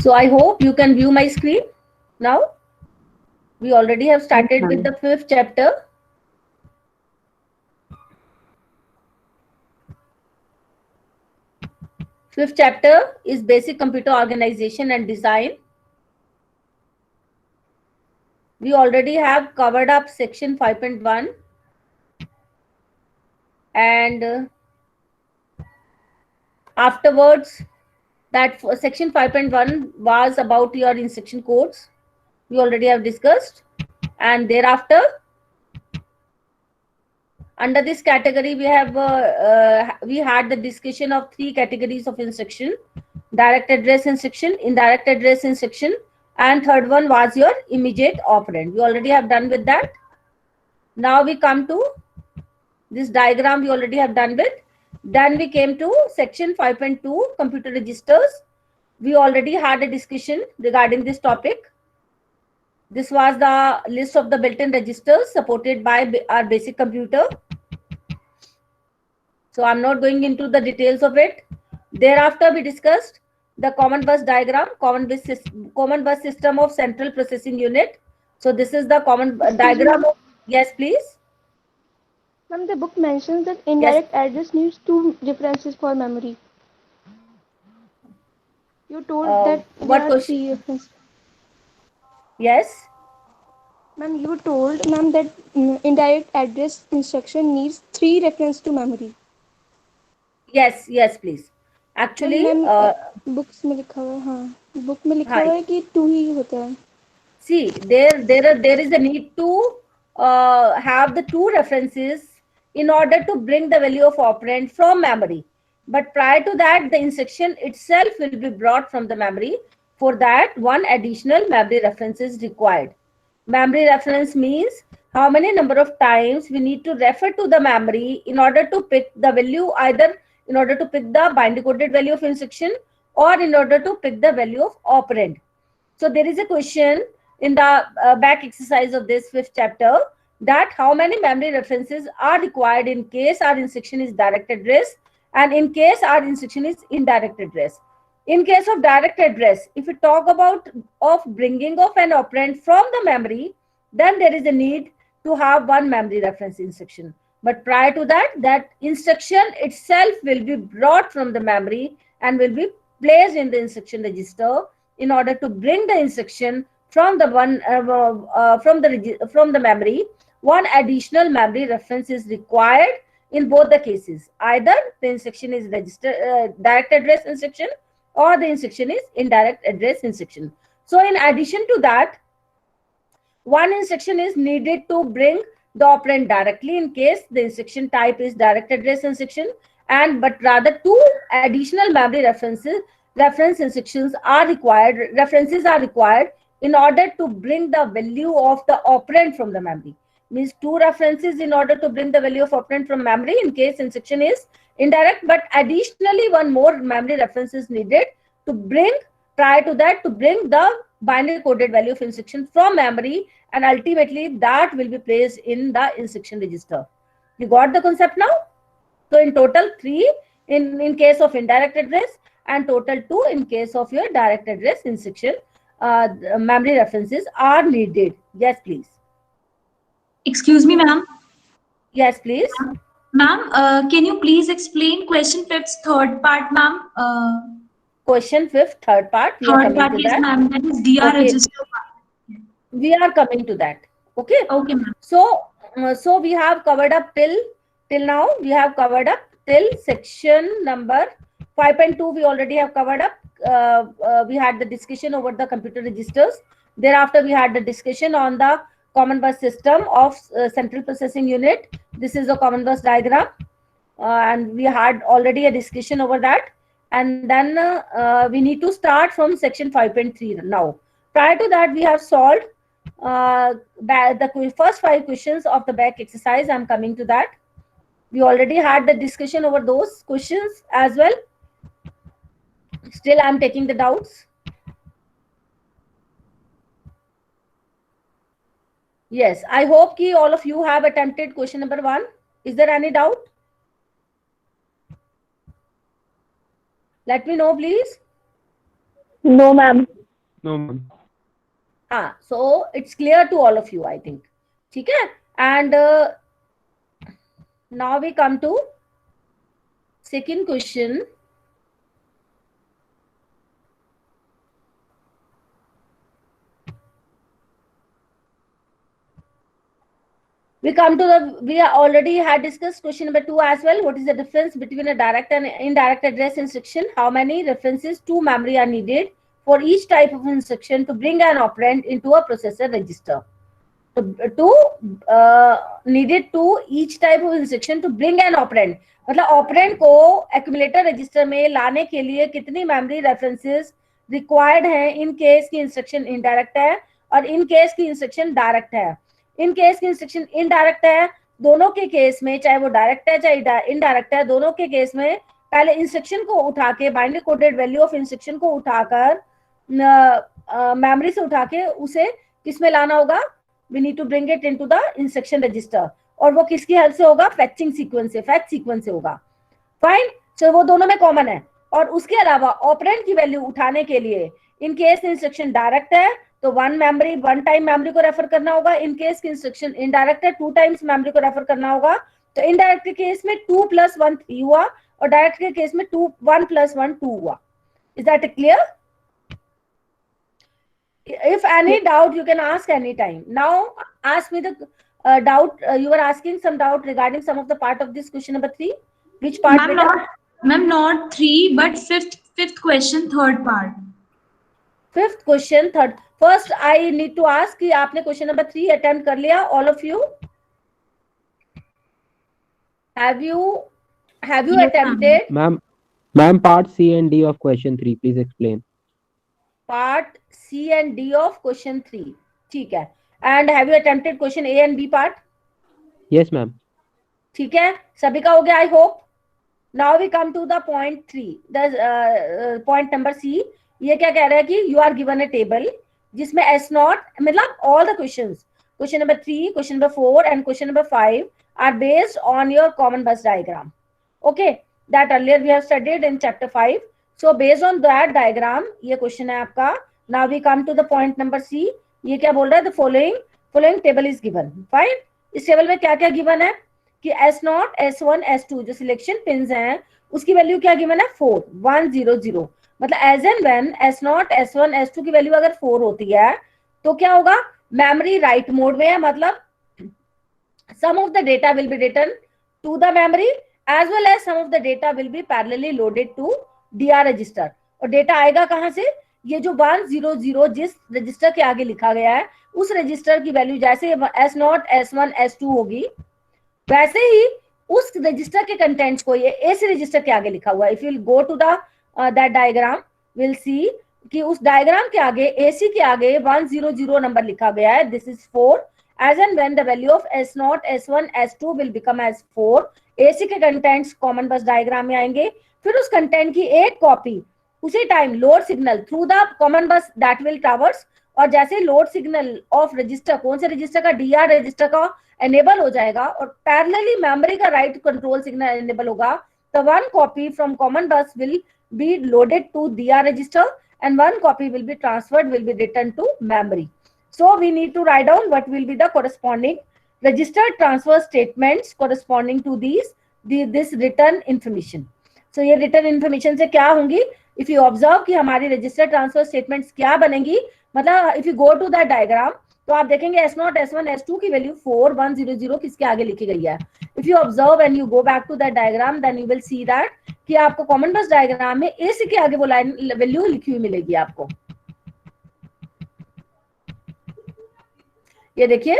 So I hope you can view my screen now. We already have Yes, started with ma'am. the fifth chapter. Fifth chapter is basic computer organization and design. We already have covered up section 5.1, and afterwards that section 5.1 was about your instruction codes. We already have discussed, and thereafter under this category we had the discussion of three categories of instruction: direct address instruction, indirect address instruction, and third one was your immediate operand. We already have done with that. Now we come to this diagram we already have done with. Then we came to section 5.2, computer registers. We already had a discussion regarding this topic. This was the list of the built-in registers supported by our basic computer. So I'm not going into the details of it. Thereafter, we discussed the common bus diagram, common bus system of central processing unit. So this is the common Excuse me, diagram ma'am. of, yes, please. Ma'am, the book mentions that Yes. indirect address needs two references for memory. You told that there What are question? three references. Yes. Ma'am, you told ma'am that indirect address instruction needs three reference to memory. Yes. Yes, please. Ma'am Actually, ma'am books में लिखा हुआ है हाँ book में लिखा हुआ hi. है कि टू ही होता है. See, there is a need to have the two references in order to bring the value of operand from memory. But prior to that, the instruction itself will be brought from the memory. For that, one additional memory reference is required. Memory reference means how many number of times we need to refer to the memory in order to pick the value, either in order to pick the binary coded value of instruction or in order to pick the value of operand. So there is a question in the back exercise of this fifth chapter, that how many memory references are required in case our instruction is direct address and in case our instruction is indirect address. In case of direct address, if we talk about of bringing of an operand from the memory, then there is a need to have one memory reference instruction. But prior to that, that instruction itself will be brought from the memory and will be placed in the instruction register. In order to bring the instruction from the from the memory, one additional memory reference is required in both the cases. Either the instruction is register direct address instruction or the instruction is indirect address instruction. So in addition to that, one instruction is needed to bring the operand directly in case the instruction type is direct address instruction, and but rather two additional memory reference instructions are required in order to bring the value of the operand from the memory. Means two references in order to bring the value of operand from memory in case instruction is indirect, but additionally one more memory reference is needed to bring, prior to that, to bring the binary coded value of instruction from memory, and ultimately that will be placed in the instruction register. You got the concept now? So in total three in case of indirect address, and total two in case of your direct address instruction. Memory references are needed. Yes, please. Excuse me, ma'am. Yes, please. Ma'am, can you please explain question fifth's third part, ma'am? Question fifth, third part. We are Third coming part, to yes, that. ma'am. That is DR Okay, register part. we are coming to that. Okay. Okay, ma'am. So we have covered up till now. We have covered up till section number 5.2. We already have covered up. We had the discussion over the computer registers. Thereafter, we had the discussion on the common bus system of central processing unit. This is a common bus diagram, and we had already a discussion over that. And then we need to start from section 5.3 now. Prior to that, we have solved the first 5 questions of the back exercise. I'm coming to that. We already had the discussion over those questions as well. Still, I'm taking the doubts. Yes, I hope ki all of you have attempted question number 1. Is there any doubt? Let me know, please. No, ma'am. No, ma'am. हाँ, so it's clear to all of you, I think. ठीक है, and now we come to second question. We come to we already had discussed question number 2 as well. What is the difference between a direct and indirect address instruction? How many references to memory are needed for each type of instruction to bring an operand into a processor register? Needed to each type of instruction to bring an operand. मतलब operand को accumulator register में लाने के लिए कितनी memory references required हैं in case की instruction indirect है और इन केस की इंस्ट्रक्शन डायरेक्ट है. इन केस की इंस्ट्रक्शन इनडायरेक्ट है, दोनों के केस में चाहे वो डायरेक्ट है चाहे इनडायरेक्ट है, दोनों के केस में पहले इंस्ट्रक्शन को उठा के binary coded value of instruction को उठाकर मेमोरी से उठा के उसे किस में लाना होगा? We need to bring it into the instruction register. और वो किसकी हेल्प से होगा? फैचिंग सीक्वेंस से, फैच सीक्वेंस से होगा. फाइन, सो वो दोनों में कॉमन है. और उसके अलावा ऑपरेंड की वैल्यू उठाने के लिए इन केस इंस्ट्रक्शन डायरेक्ट है तो वन टाइम मेमोरी को रेफर करना होगा. इन केस की इंस्ट्रक्शन इनडायरेक्ट है, 2 टाइम्स मेमोरी को रेफर करना होगा. तो इनडायरेक्ट के केस में 2 + 1 3 हुआ और डायरेक्ट के केस में 1 + 1 2 हुआ. Is that clear? If any doubt, you can ask anytime. Now, ask me the doubt. You were asking some doubt regarding some of the part of this question number 3. Which part? Ma'am, not 3, but fifth question, third part. Fifth question, third. First, I need to ask कि आपने question number 3 attempt कर लिया, all of you? Have you Yes, attempted? Ma'am, part C and D of question 3, please explain. Part C and D of question 3. ठीक है. And have you attempted question A and B part? Yes, ma'am. ठीक है, सभी का हो गया, I hope. Now we come to the point 3. The point number C. ये क्या कह रहा है कि you are given a table जिसमें S0 मतलब all the questions, question number 3, question number 4 and question number 5 are based on your common bus diagram. Okay, that earlier we have studied in chapter 5. So based on that diagram, ये question है आपका. Now we come to the point number C. ये क्या बोल रहा है? The following table is given. Fine. इस table में क्या क्या given है कि S0, S1, S2 जो सिलेक्शन पिन्स हैं उसकी वैल्यू क्या गिवन है? 4 1 0 0. मतलब as and when S0, S1, S2 की वैल्यू अगर 4 होती है तो क्या होगा? मेमोरी राइट मोड में है, मतलब some of the data will be written to the memory as well as some of the data will be parallelly loaded to DR register. और डेटा आएगा कहां से? ये जो 1 0 0 जिस रजिस्टर के आगे लिखा गया है उस रजिस्टर की वैल्यू जैसे S0, S1, S2 होगी वैसे ही उस रजिस्टर के कंटेंट्स को ये AC रजिस्टर के आगे लिखा हुआ है. If you will go to the that diagram will see कि उस डायग्राम के आगे AC के आगे 1 0 0 नंबर लिखा गया है. This is 4. As and when the value of S0, S1, S2 will become as 4, AC के कंटेंट्स कॉमन बस डायग्राम में आएंगे. फिर उस कंटेंट की एक कॉपी उसी time load signal through the common bus that will traverse. और जैसे लोड सिग्नल ऑफ रजिस्टर, कौन से रजिस्टर का? DR रजिस्टर का एनेबल हो जाएगा और पैरेलली मेमोरी का राइट कंट्रोल सिग्नल एनेबल होगा. तो one copy from common bus will be loaded to DR register and one copy will be transferred, will be returned to memory. So we need to write down what will be the corresponding register transfer statements corresponding to this written information. So ये written information से क्या होंगी? If you observe कि हमारी register transfer statements क्या बनेंगी, मतलब if you go to that diagram तो आप देखेंगे S0, S1, S2 की वैल्यू 4 1 0 0 किसके आगे लिखी गई है. If you observe and you go back to that diagram, then you will see that कि आपको कॉमन बस डायग्राम में AC के आगे वो लाइन वैल्यू लिखी हुई मिलेगी आपको. ये देखिए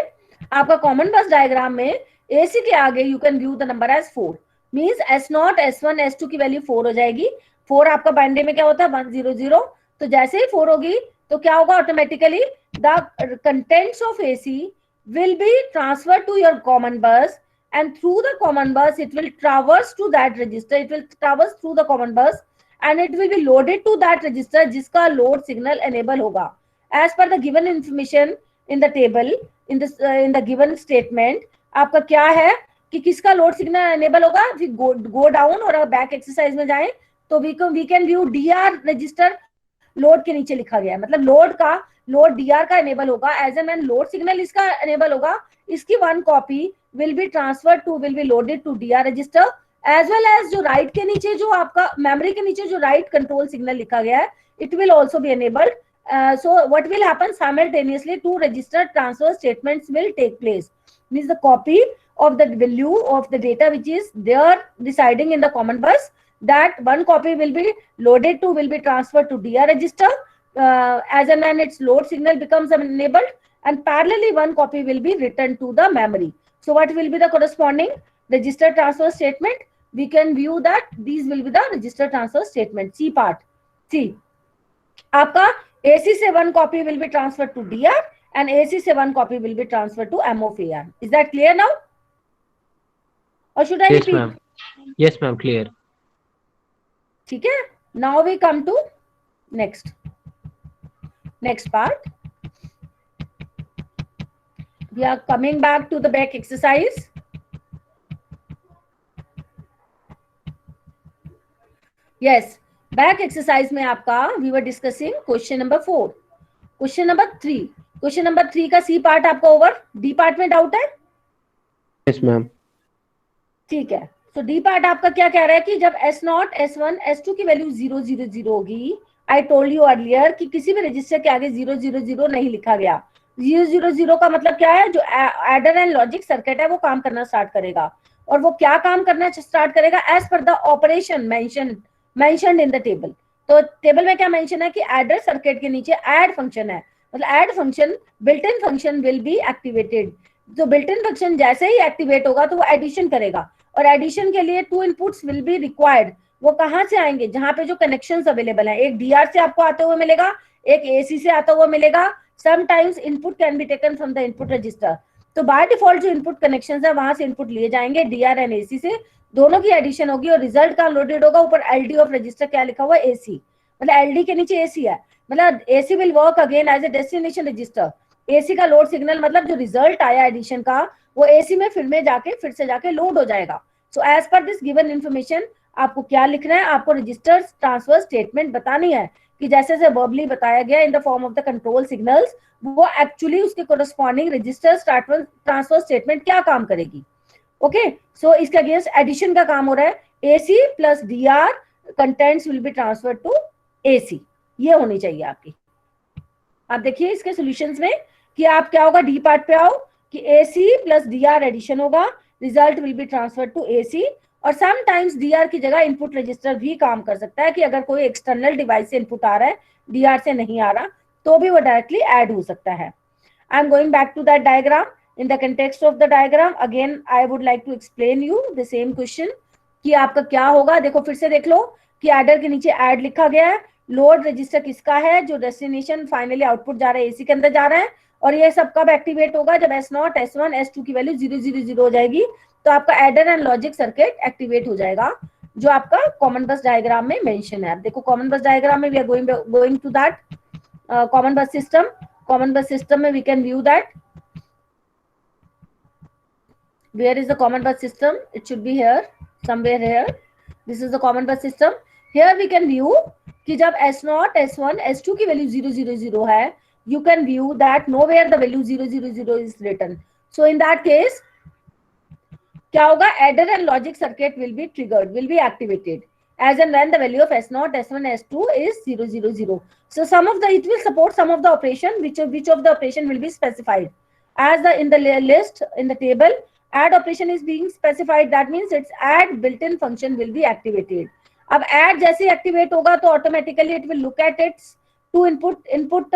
आपका कॉमन बस डायग्राम में AC के आगे you can view the number as 4. Means S0, S1, S2 की वैल्यू 4 हो जाएगी. 4 आपका बाइनरी में क्या होता है? 1 0 0. तो जैसे ही 4 होगी तो क्या होगा? Automatically the contents of AC will be transferred to your common bus, and through the common bus it will traverse to that register. It will traverse through the common bus and it will be loaded to that register जिसका load signal enable होगा as per the given information in the table in this in the given statement. आपका क्या है कि किसका load signal enable होगा? We go down और back exercise में जाएं तो we can view DR register load के नीचे लिखा गया है, मतलब लोड डीआर का एनेबल होगा, as and when load signal इसका एनेबल होगा, इसकी 1 copy will be loaded to DR register, as well as जो राइट के नीचे जो आपका मेमोरी के नीचे जो राइट कंट्रोल सिग्नल लिखा गया है, it will also be enabled. So what will happen simultaneously, two register transfer statements will take place. Means the copy of the value of the data which is there residing in the common bus, that one copy will be loaded to, will be transferred to DR register as and when its load signal becomes enabled, and parallelly one copy will be written to the memory. So what will be the corresponding register transfer statement? We can view that these will be the register transfer statement. C part. C. आपका AC से 1 copy will be transferred to DR and AC से 1 copy will be transferred to M of AR. Is that clear now? Or should I Yes, repeat? ma'am. Yes, ma'am. Clear. ठीक है. Now we come to next part. We are coming back to the back exercise. Yes. Back exercise में आपका we were discussing question number 4, question number 3. Question number 3 का C part आपका over. D part में doubt है? Yes, ma'am. ठीक है. तो D part आपका क्या कह रहा है कि जब S0, S1, S2 की वैल्यू 0 0 0 होगी, आई टोल्ड यू अर्लियर कि किसी भी रजिस्टर के आगे 0 0 0 नहीं लिखा गया. 0 0 0 का मतलब क्या है? जो एडर एंड लॉजिक सर्किट है वो काम करना स्टार्ट करेगा. और वो क्या काम करना स्टार्ट करेगा? As per the operation mentioned in the table. तो टेबल में क्या मेंशन है कि एडर सर्किट के नीचे ऐड फंक्शन है, मतलब add function built in function will be activated. तो बिल्ट इन फंक्शन जैसे ही एक्टिवेट होगा तो वो एडिशन करेगा, और एडिशन के लिए 2 इनपुट्स विल बी रिक्वायर्ड. वो कहाँ से आएंगे? जहां पे जो कनेक्शंस अवेलेबल हैं. एक डीआर से आपको आते हुए मिलेगा, एक एसी से आता हुआ मिलेगा. Sometimes input can be taken from the input register. तो बाय डिफॉल्ट जो इनपुट कनेक्शंस है वहां से इनपुट लिए जाएंगे, डीआर एंड एसी से. दोनों की एडिशन होगी और रिजल्ट का लोडेड होगा. ऊपर एलडी ऑफ रजिस्टर क्या लिखा हुआ है? एसी. मतलब एलडी के नीचे एसी है, मतलब AC will work again as a destination register. AC का लोड सिग्नल मतलब जो रिजल्ट आया एडिशन का वो एसी में फिर से जाके लोड हो जाएगा. So as per this given information आपको क्या लिखना है? आपको रजिस्टर ट्रांसफर स्टेटमेंट बतानी है कि जैसे से वर्बली बताया गया in the form of the control signals, वो एक्चुअली उसके कोरस्पॉन्डिंग रजिस्टर ट्रांसफर स्टेटमेंट क्या काम करेगी. ओके. सो इसके अगेंस्ट एडिशन का काम हो रहा है. AC plus DR contents will be transfer to AC. ये होनी चाहिए आपकी. आप देखिए इसके सॉल्यूशंस में कि आप क्या होगा, डी पार्ट पे आओ कि एसी प्लस डीआर एडिशन होगा, result will be transfer to AC. और समटाइम्स डीआर की जगह इनपुट रजिस्टर भी काम कर सकता है कि अगर कोई एक्सटर्नल डिवाइस से इनपुट आ रहा है, डीआर से नहीं आ रहा, तो भी वो डायरेक्टली ऐड हो सकता है. I am going back to that diagram. In the context of the diagram, again I would like to explain you the same question कि आपका क्या होगा. देखो फिर से देख लो कि एडर के नीचे ऐड लिखा गया है. लोड रजिस्टर किसका है? जो डेस्टिनेशन फाइनली आउटपुट जा रहा है एसी के अंदर जा रहा है. और ये सब कब एक्टिवेट होगा? जब S0, S1, S2 की वैल्यू 0 0 0 हो जाएगी, तो आपका adder and logic circuit activate हो जाएगा, जो आपका कॉमन बस डायग्राम में मेंशन है. देखो कॉमन बस डायग्राम में we are going to that common bus system. Common bus system में we can view that. Where is the common bus system? It should be here, somewhere here. This is the common bus system. Here we can view कि जब S0, S1, S2 की value 0 0 0 है, you can view that nowhere the value 0 0 0 is written. So in that case, क्या होगा? Adder and logic circuit will be triggered, will be activated as and when the value of S0, S1, S2 is 0 0 0. So it will support some of the operation, which of the operation will be specified as in the list in the table. Add operation is being specified, that means its add built-in function will be activated. अब add जैसे activate होगा तो automatically it will look at its two input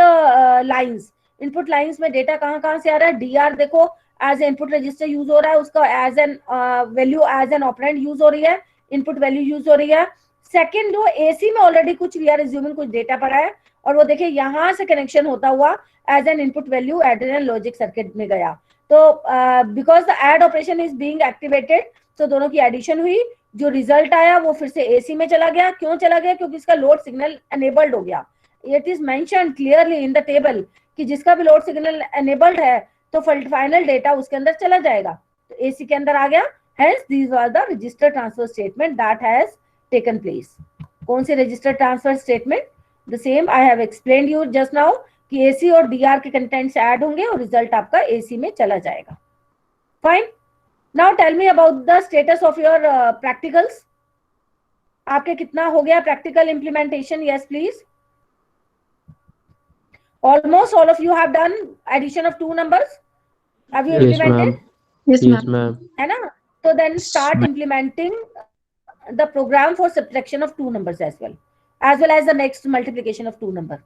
lines. Input lines में data कहाँ से आ रहा है? डीआर देखो as a input register use हो रहा है, उसका as an value as an operand use हो रही है, इनपुट वैल्यू यूज हो रही है. सेकेंड जो एसी में ऑलरेडी कुछ वी आर एज्यूमिंग कुछ डेटा पड़ा है, और वो देखिए यहाँ से कनेक्शन होता हुआ as an input value adder and logic circuit में गया. तो because the add operation is being activated, तो दोनों की एडिशन हुई. जो रिजल्ट आया वो फिर से एसी में चला गया. क्यों चला गया? क्योंकि इसका लोड सिग्नल एनेबल्ड हो गया. It is mentioned clearly in the table कि जिसका भी लोड सिग्नल एनेबल्ड है तो फाइनल डेटा उसके अंदर चला जाएगा. तो एसी के अंदर आ गया. Hence these are the register transfer statement that has taken place. कौन से register transfer statement? The same I have explained you just now कि AC और DR के कंटेंट्स ऐड होंगे और रिजल्ट आपका AC में चला जाएगा. Fine. Now tell me about the status of your practicals. आपके कितना हो गया practical implementation? Yes please. Almost all of you have done addition of two numbers. Have you Yes, implemented? ma'am. Yes, Yes, ma'am. ma'am. है ना? So then start implementing the program for subtraction of two numbers as well as the next multiplication of two number.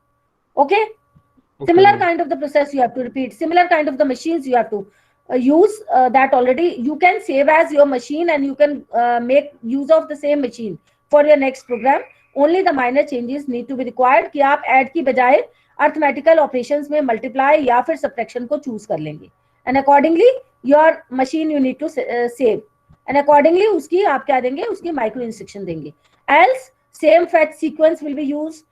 Okay? Okay, Similar ma'am. kind of the process you have to repeat. Similar kind of the machines you have to use that already. You can save as your machine and you can make use of the same machine for your next program. Only the minor changes need to be required कि आप add की बजाय arithmetical operations में multiply या फिर subtraction को choose कर लेंगे. And accordingly your machine you need to save. And accordingly उसकी आप क्या देंगे? उसकी micro instruction देंगे. Else same fetch sequence will be used.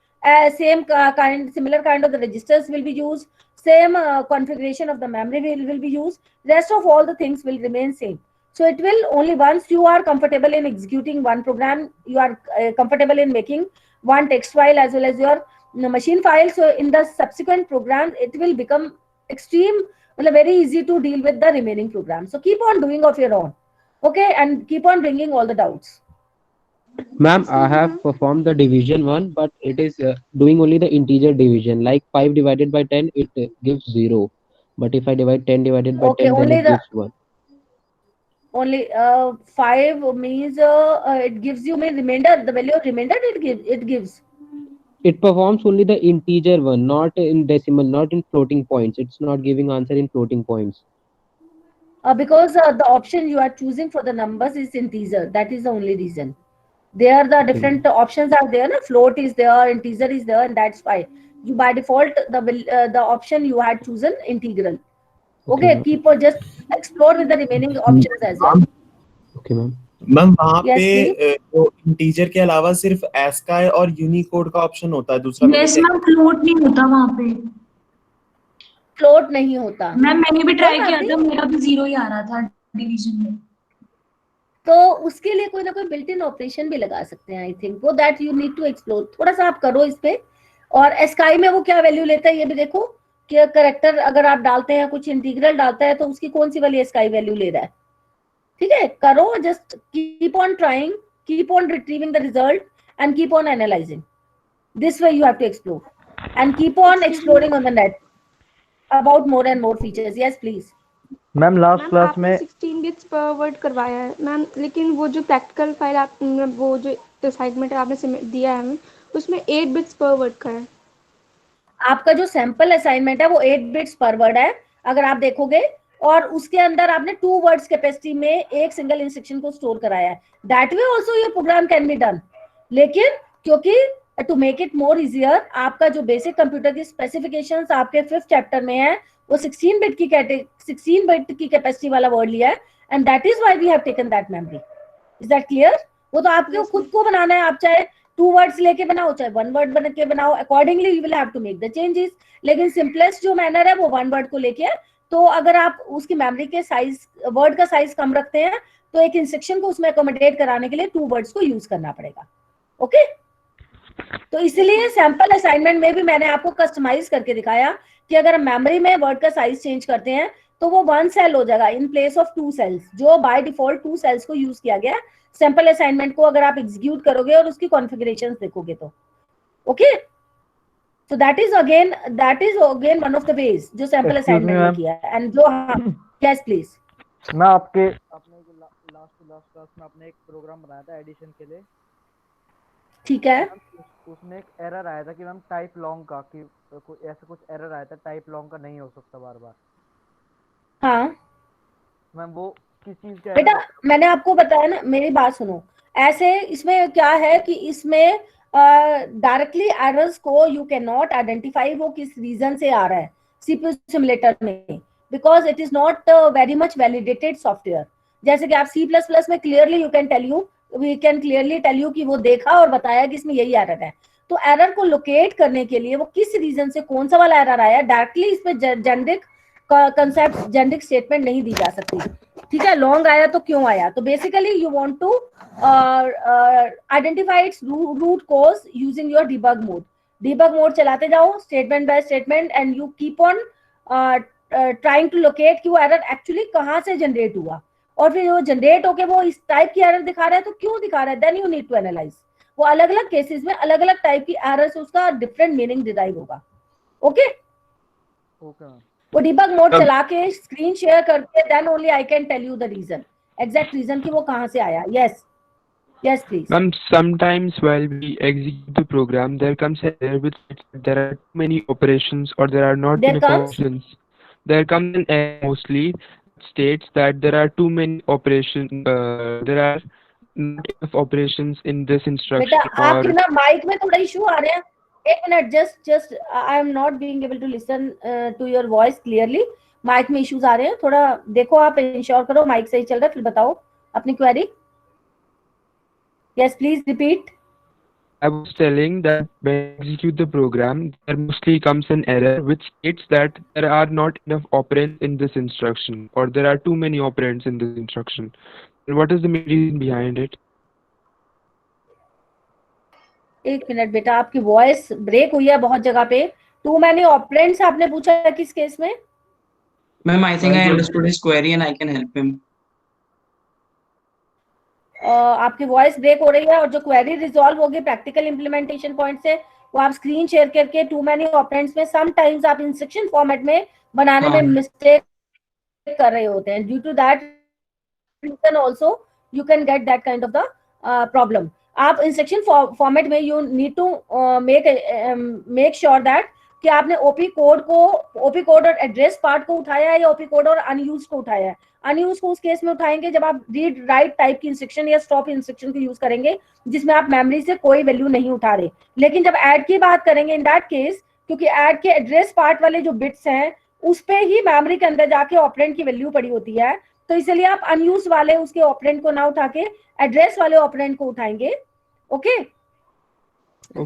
Similar kind of the registers will be used. Same configuration of the memory will be used. Rest of all the things will remain same. So it will only once you are comfortable in executing one program, you are comfortable in making one text file as well as your machine file. So in the subsequent programs, it will become very easy to deal with the remaining programs. So keep on doing of your own. Okay, and keep on bringing all the doubts. Ma'am, I have performed the division one, but it is doing only the integer division. Like 5 divided by 10, it gives 0. But if I divide 10 divided by Okay, 10, then only it gives 1. only 5 means it gives you remainder. The value of remainder it gives. It performs only the integer one, not in decimal, not in floating points. It's not giving answer in floating points. Because the option you are choosing for the numbers is integer. That is the only reason. There the different options are there. Na? Float is there, integer is there, and that's why you by default the option you had chosen integral. Okay, ma'am. keep or just explore with the remaining options as well. Okay, ma'am. Ma'am वहाँ Yes, पे जो integer के अलावा सिर्फ ASCII और Unicode का option होता है. दूसरा मैंने Yes, ma'am. Float नहीं होता वहाँ पे. फ्लोट नहीं होता. मैम मैंने भी ट्राई कोई किया बात था, नहीं. मेरा भी 0 ही आ रहा था डिवीजन में. तो उसके लिए कोई ना कोई बिल्ट इन ऑपरेशन भी लगा सकते हैं. आई थिंक वो that you need to explore. थोड़ा सा आप करो इस पे. और एस्काई में वो क्या वैल्यू लेता है ये भी देखो कि करेक्टर अगर आप डालते हैं कुछ इंटीग्रल डालता है तो उसकी कौन सी वाली एस्काई वैल्यू ले रहा है. ठीक है, करो. Just keep on trying, keep on retrieving the result and keep on analysing. This way you have to explore and keep on exploring on the net about more and more features. Yes please. Ma'am last class में 16 bits पर word करवाया है ma'am, लेकिन वो जो practical file आप वो जो असाइनमेंट आपने दिया है हमें, उसमें 8 बिट्स पर वर्ड का है. आपका जो सैंपल असाइनमेंट है वो 8 बिट्स पर वर्ड है अगर आप देखोगे, और उसके अंदर आपने 2 वर्ड्स कैपेसिटी में एक सिंगल इंस्ट्रक्शन को स्टोर कराया है. That way also your program can be done. लेकिन क्योंकि to make it more easier आपका जो बेसिक कंप्यूटर की स्पेसिफिकेशंस आपके 5th चैप्टर में है वो 16 बिट की कैपेसिटी वाला वर्ड लिया है, and that is why we have taken that memory. Is that clear? वो तो आपको खुद को बनाना है. आप चाहे 2 वर्ड्स लेके बनाओ चाहे 1 वर्ड बना के बनाओ, accordingly you will have to make the changes. लेकिन सिंपलेस्ट जो मैनर है वो 1 वर्ड को लेके है. तो अगर आप उसकी मेमोरी के साइज वर्ड का साइज कम रखते हैं तो एक इंस्ट्रक्शन को उसमें अकोमोडेट कराने के लिए 2 वर्ड्स को यूज करना पड़ेगा. ओके, तो इसलिए सैंपल असाइनमेंट में भी मैंने आपको कस्टमाइज करके दिखाया कि अगर हम मेमोरी में वर्ड का साइज चेंज करते हैं तो वो 1 सेल हो जाएगा इन प्लेस ऑफ 2 सेल्स, जो बाय डिफॉल्ट 2 सेल्स को यूज किया गया सैंपल असाइनमेंट को अगर आप एग्जीक्यूट करोगे और उसकी कॉन्फ़िगरेशंस देखोगे तो. Okay, so that is again one of the ways जो सैंपल असाइनमेंट में किया है. एंड जो यस प्लीज. मैं आपने लास्ट क्लास में आपने एक प्रोग्राम बनाया था एडिशन के लिए. ठीक है. उसमें एक एरर आया था कि मैम टाइप लॉन्ग का, कि ऐसा कुछ एरर आया था टाइप लॉन्ग का नहीं हो सकता बार बार. हाँ मैम वो किस चीज का बेटा मैंने आपको बताया ना, मेरी बात सुनो. ऐसे इसमें क्या है कि इसमें डायरेक्टली एरर्स को यू कैन नॉट आइडेंटिफाई वो किस रीजन से आ रहा है सीपीयू सिमुलेटर में, because it is not very much validated software. जैसे कि आप C++ में clearly we can clearly tell you कि वो देखा और बताया कि इसमें यही एरर है. तो एरर को लोकेट करने के लिए वो किस रीजन से कौन सा वाला एरर आया, डायरेक्टली इस पे जेनेरिक कंसेप्ट जेनेरिक स्टेटमेंट नहीं दी जा सकती. ठीक है, लॉन्ग आया तो क्यों आया. तो basically you want to identify its root cause using your debug mode. Debug mode चलाते जाओ statement by statement and you keep on trying to locate कि वो error actually कहाँ से generate हुआ, और फिर वो generate होके वो इस type की error दिखा रहा है तो क्यों दिखा रहा है, then you need to analyze. वो अलग अलग केसेस में अलग अलग टाइप की एरर से उसका डिफरेंट मीनिंग डिराइव होगा. Okay okay ma'am. वो डिबग मोड चला के स्क्रीन शेयर करके then only I can tell you the reason, exact reason कि वो कहां से आया. Yes yes please. Ma'am, sometimes while we execute the program, there comes an error with there are too many operations or there are not There enough comes? options. There comes an error mostly states that there are too many operations. There are not enough operations in this बेटा instruction. आपके Or ना mic में थोड़ा issue आ रहे हैं. एक minute, just I am not being able to listen to your voice clearly. Mic में इश्यूज आ रहे हैं, थोड़ा देखो, आप इंश्योर करो माइक सही चल रहा है, फिर बताओ अपनी query. Yes, please repeat. I was telling that when I execute the program, there mostly comes an error which states that there are not enough operands in this instruction, or there are too many operands in this instruction. And what is the main reason behind it? एक minute बेटा, आपकी voice break हुई है बहुत जगह पे. To many operands आपने पूछा है किस केस में? Ma'am, I think I understood his query and I can help him. आपकी वॉइस ब्रेक हो रही है, और जो क्वेरी रिजॉल्व होगी प्रैक्टिकल इंप्लीमेंटेशन पॉइंट से, वो आप स्क्रीन शेयर करके टू मैनी ऑपरेंड्स में समटाइम्स आप इंस्ट्रक्शन फॉर्मेट में बनाने में मिस्टेक कर रहे होते हैं. Due to that reason also you can get that kind of the problem. आप इंस्ट्रक्शन फॉर्मेट में you need to make sure that कि आपने ओपी कोड और एड्रेस पार्ट को उठाया है या ओपी कोड और अनयूज को उठाया है. अनयूज को उस केस में उठाएंगे जब आप रीड राइट टाइप की इंस्ट्रक्शन या स्टॉप इंस्ट्रक्शन को यूज करेंगे जिसमें आप मेमोरी से कोई वैल्यू नहीं उठा रहे. लेकिन जब ऐड की बात करेंगे इन दैट केस, क्योंकि ऐड के एड्रेस पार्ट वाले जो बिट्स हैं उस पे ही मेमोरी के अंदर जाके ऑपरेंड की वैल्यू पड़ी होती है, तो इसलिए आप अनयूज वाले उसके ऑपरेंड को ना उठा के एड्रेस वाले ऑपरेंड को उठाएंगे. Okay,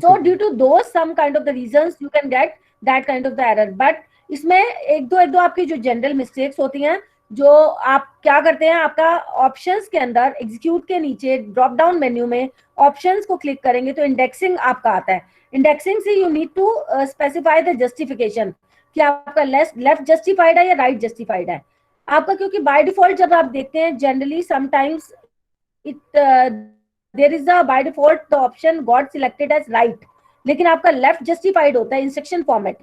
so due to those some kind of the reasons you can get that kind of the error. but इसमें एक दो आपकी जो जनरल मिस्टेक्स होती हैं, जो आप क्या करते हैं, आपका ऑप्शंस के अंदर एग्जीक्यूट के नीचे ड्रॉप डाउन मेन्यू में ऑप्शंस को क्लिक करेंगे तो इंडेक्सिंग आपका आता है. इंडेक्सिंग से you need to specify the justification कि आपका लेफ्ट जस्टिफाइड है या राइट जस्टिफाइड है आपका. क्योंकि बाय डिफॉल्ट जब आप देखते हैं generally sometimes it there is a by default the option got selected as right, लेकिन आपका लेफ्ट जस्टिफाइड होता है इंस्ट्रक्शन फॉर्मेट.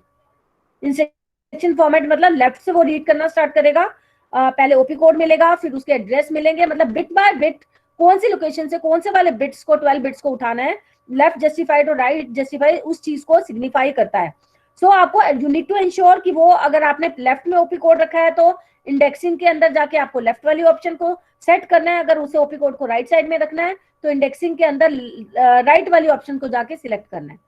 इंस्ट्रक्शन फॉर्मेट मतलब लेफ्ट से वो रीड करना स्टार्ट करेगा. पहले ओपी कोड मिलेगा, फिर उसके एड्रेस मिलेंगे, मतलब बिट बाय बिट कौन सी लोकेशन से कौन से वाले बिट्स को 12 बिट्स को उठाना है. लेफ्ट जस्टिफाइड और राइट जस्टिफाइड उस चीज को सिग्निफाई करता है. सो आपको यू नीड टू इंश्योर कि वो अगर आपने लेफ्ट में ओपी कोड रखा है तो इंडेक्सिंग के अंदर जाके आपको लेफ्ट वाली ऑप्शन को सेट करना है. अगर उसे ओपी कोड को राइट साइड में रखना है तो इंडेक्सिंग के अंदर राइट वाली ऑप्शन को जाके सिलेक्ट करना है.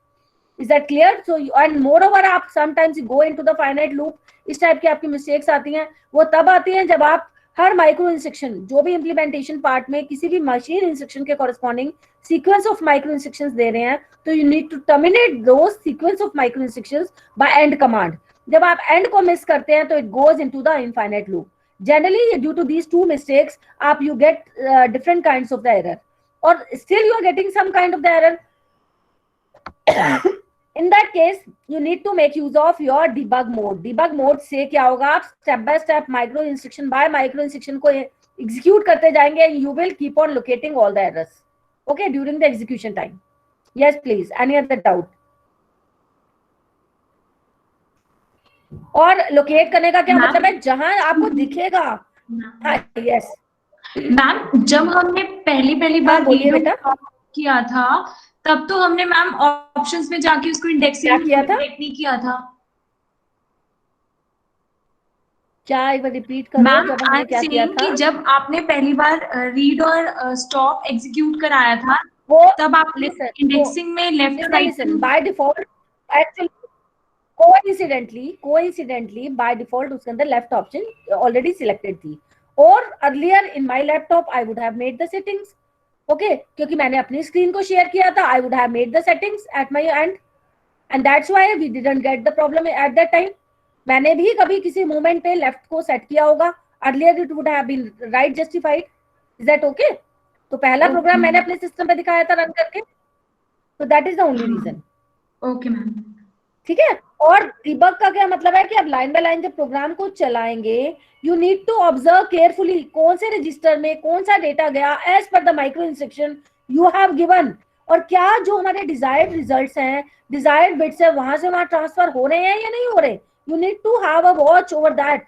Is that clear? So and moreover आप sometimes go into the finite loop. इस टाइप की आपकी मिस्टेक्स आती हैं, वो तब आती हैं जब आप हर माइक्रो इंस्ट्रक्शन जो भी इंप्लीमेंटेशन पार्ट में किसी भी मशीन इंस्ट्रक्शन के corresponding sequence of micro instructions दे रहे हैं, तो you need to terminate those sequence of micro instructions by end command. जब आप एंड को मिस करते हैं तो it goes into the infinite loop. Generally due to these two mistakes आप you get different kinds of the error, or still you are getting some kind of the error. In that case you need to make use of your debug mode. debug mode से क्या होगा, आप step by step micro instruction bye micro instruction को execute करते जाएंगे. you will keep on locating all the errors, okay, during the execution time. Yes please, any other doubt? और locate करने का क्या मतलब है, जहां आपको दिखेगा. हाँ यस मैम, जब हमने पहली बार बोलिए बेटा. किया था तब तो हमने मैम ऑप्शंस में जाके उसको इंडेक्सिंग किया था, नहीं किया था. क्या एक बार रिपीट करो. मैम, जब हमने क्या किया था, कि जब आपने पहली बार रीड और स्टॉप एग्जीक्यूट कराया था वो तब आपने इंडेक्सिंग में left right by default actually coincidentally by default उसके अंदर लेफ्ट ऑप्शन ऑलरेडी सिलेक्टेड थी. और earlier in my laptop I would have made the settings. Okay, क्योंकि मैंने अपनी स्क्रीन को शेयर किया था, I would have made the settings at my end, and that's why we didn't get the problem at that time. मैंने भी कभी किसी मोमेंट पे लेफ्ट को सेट किया होगा, earlier it would have been right justified. Is that okay? तो पहला प्रोग्राम मैंने अपने सिस्टम पे दिखाया था रन करके, तो that is the only reason. Okay ma'am. ठीक है। और डिबग का क्या मतलब है कि अब लाइन बाय लाइन जब प्रोग्राम को चलाएंगे, you need to observe carefully कौन से रजिस्टर में कौन सा डेटा गया as per the micro instruction you have given, और क्या जो हमारे डिजायर्ड रिजल्ट्स हैं, डिजायर्ड बिट्स है, वहां से वहां ट्रांसफर हो रहे हैं या नहीं हो रहे. You need to have a watch over that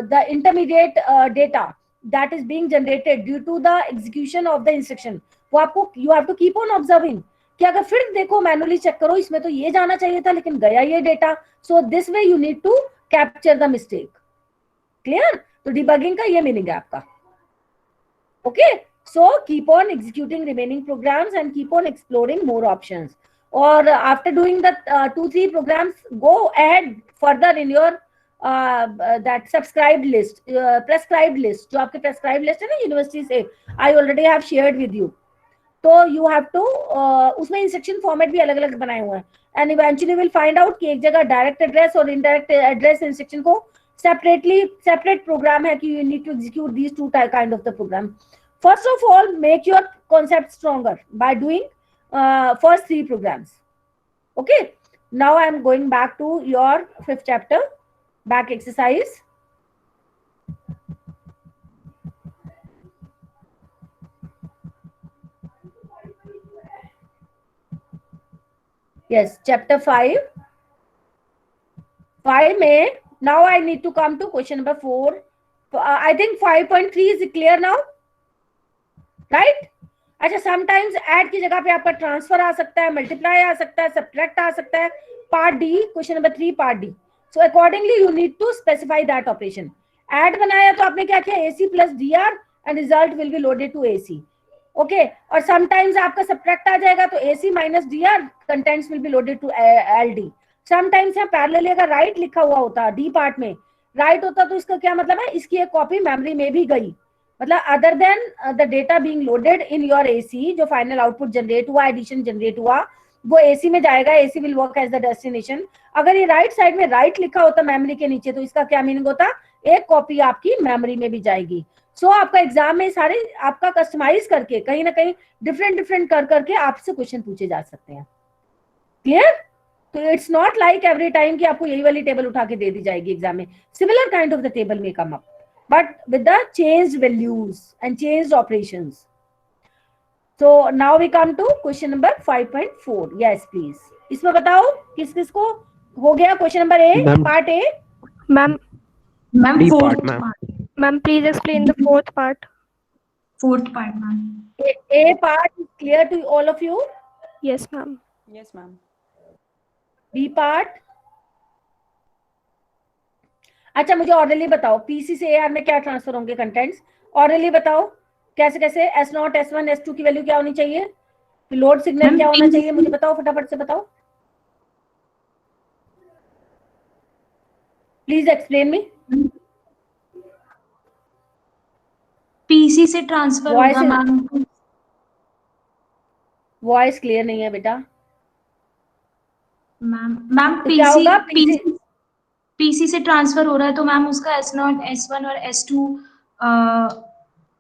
the intermediate data that is being generated due to the execution of the instruction. वो आपको you have to keep on observing कि अगर फिर देखो मैनुअली चेक करो, इसमें तो ये जाना चाहिए था लेकिन गया ये data. So this way you need to capture the mistake. Clear? तो डिबगिंग का ये मीनिंग है आपका. Okay, so keep on executing remaining programs and keep on exploring more options. और after doing the 2-3 programs, go ahead further in your that subscribed list, prescribed list. जो आपके prescribed list है ना university से, I already have shared with you. तो you have to उसमें instruction format भी अलग अलग बनाए हुए हैं. And eventually will find out कि एक जगह डायरेक्ट एड्रेस और इनडायरेक्ट एड्रेस इंस्ट्रक्शन को सेपरेट प्रोग्राम है कि you need to execute these two kind of the program. First of all, make your concept stronger by doing first 3 programs. Okay, now I am going back to your 5th chapter, back exercise. Yes, chapter 5. 5 में now I need to come to question number 4. I think 5.3 is clear now, right? अच्छा, sometimes add की जगह पे आपका transfer आ सकता है, multiply आ सकता है, सब्ट्रैक्ट आ सकता है. Part D, question number 3 part D. So accordingly you need to specify that operation. Add बनाया तो आपने क्या किया, AC plus DR and result will be loaded to AC. Okay, और समटाइम्स आपका सब्ट्रैक्ट आ जाएगा तो AC minus DR contents will be loaded to LD. Sometimes यहाँ पैरेलली अगर राइट लिखा हुआ होता, डी पार्ट में राइट होता तो इसका क्या मतलब है, इसकी एक कॉपी मेमोरी में भी गई. मतलब other than the data being loaded in your AC, जो फाइनल आउटपुट जनरेट हुआ, एडिशन जनरेट हुआ, वो AC में जाएगा. AC will work as the destination. अगर ये राइट साइड में राइट लिखा होता मेमोरी के नीचे, तो इसका क्या मीनिंग होता, एक कॉपी आपकी मेमोरी में भी जाएगी. सो आपका एग्जाम में सारे आपका कस्टमाइज करके कहीं ना कहीं डिफरेंट कर करके आपसे क्वेश्चन पूछे जा सकते हैं. क्लियर? तो it's not like every time कि आपको यही वाली टेबल उठा के दे दी जाएगी एग्जाम में. Similar kind of the table में come up, but with the changed values and changed operations. So now we come to question number 5.4. Yes, please. इसमें बताओ किस किस को हो गया question number A, part A. Ma'am ma'am D fourth part, ma'am. Ma'am please explain the fourth part. Fourth part ma'am. A part is clear to all of you. Yes ma'am. Yes, ma'am. B part. अच्छा, मुझे orderly बताओ, PC से AR में क्या transfer होंगे contents, orderly बताओ कैसे कैसे. S0, S1, S2 की वैल्यू क्या होनी चाहिए, लोड सिग्नल क्या होना चाहिए, मुझे बताओ, फटाफट से बताओ. Please explain me. PC से ट्रांसफर होगा मैम. वॉइस क्लियर नहीं है बेटा. मैम तो क्या होगा, PC से ट्रांसफर हो रहा है तो मैम उसका S0, S1 और S2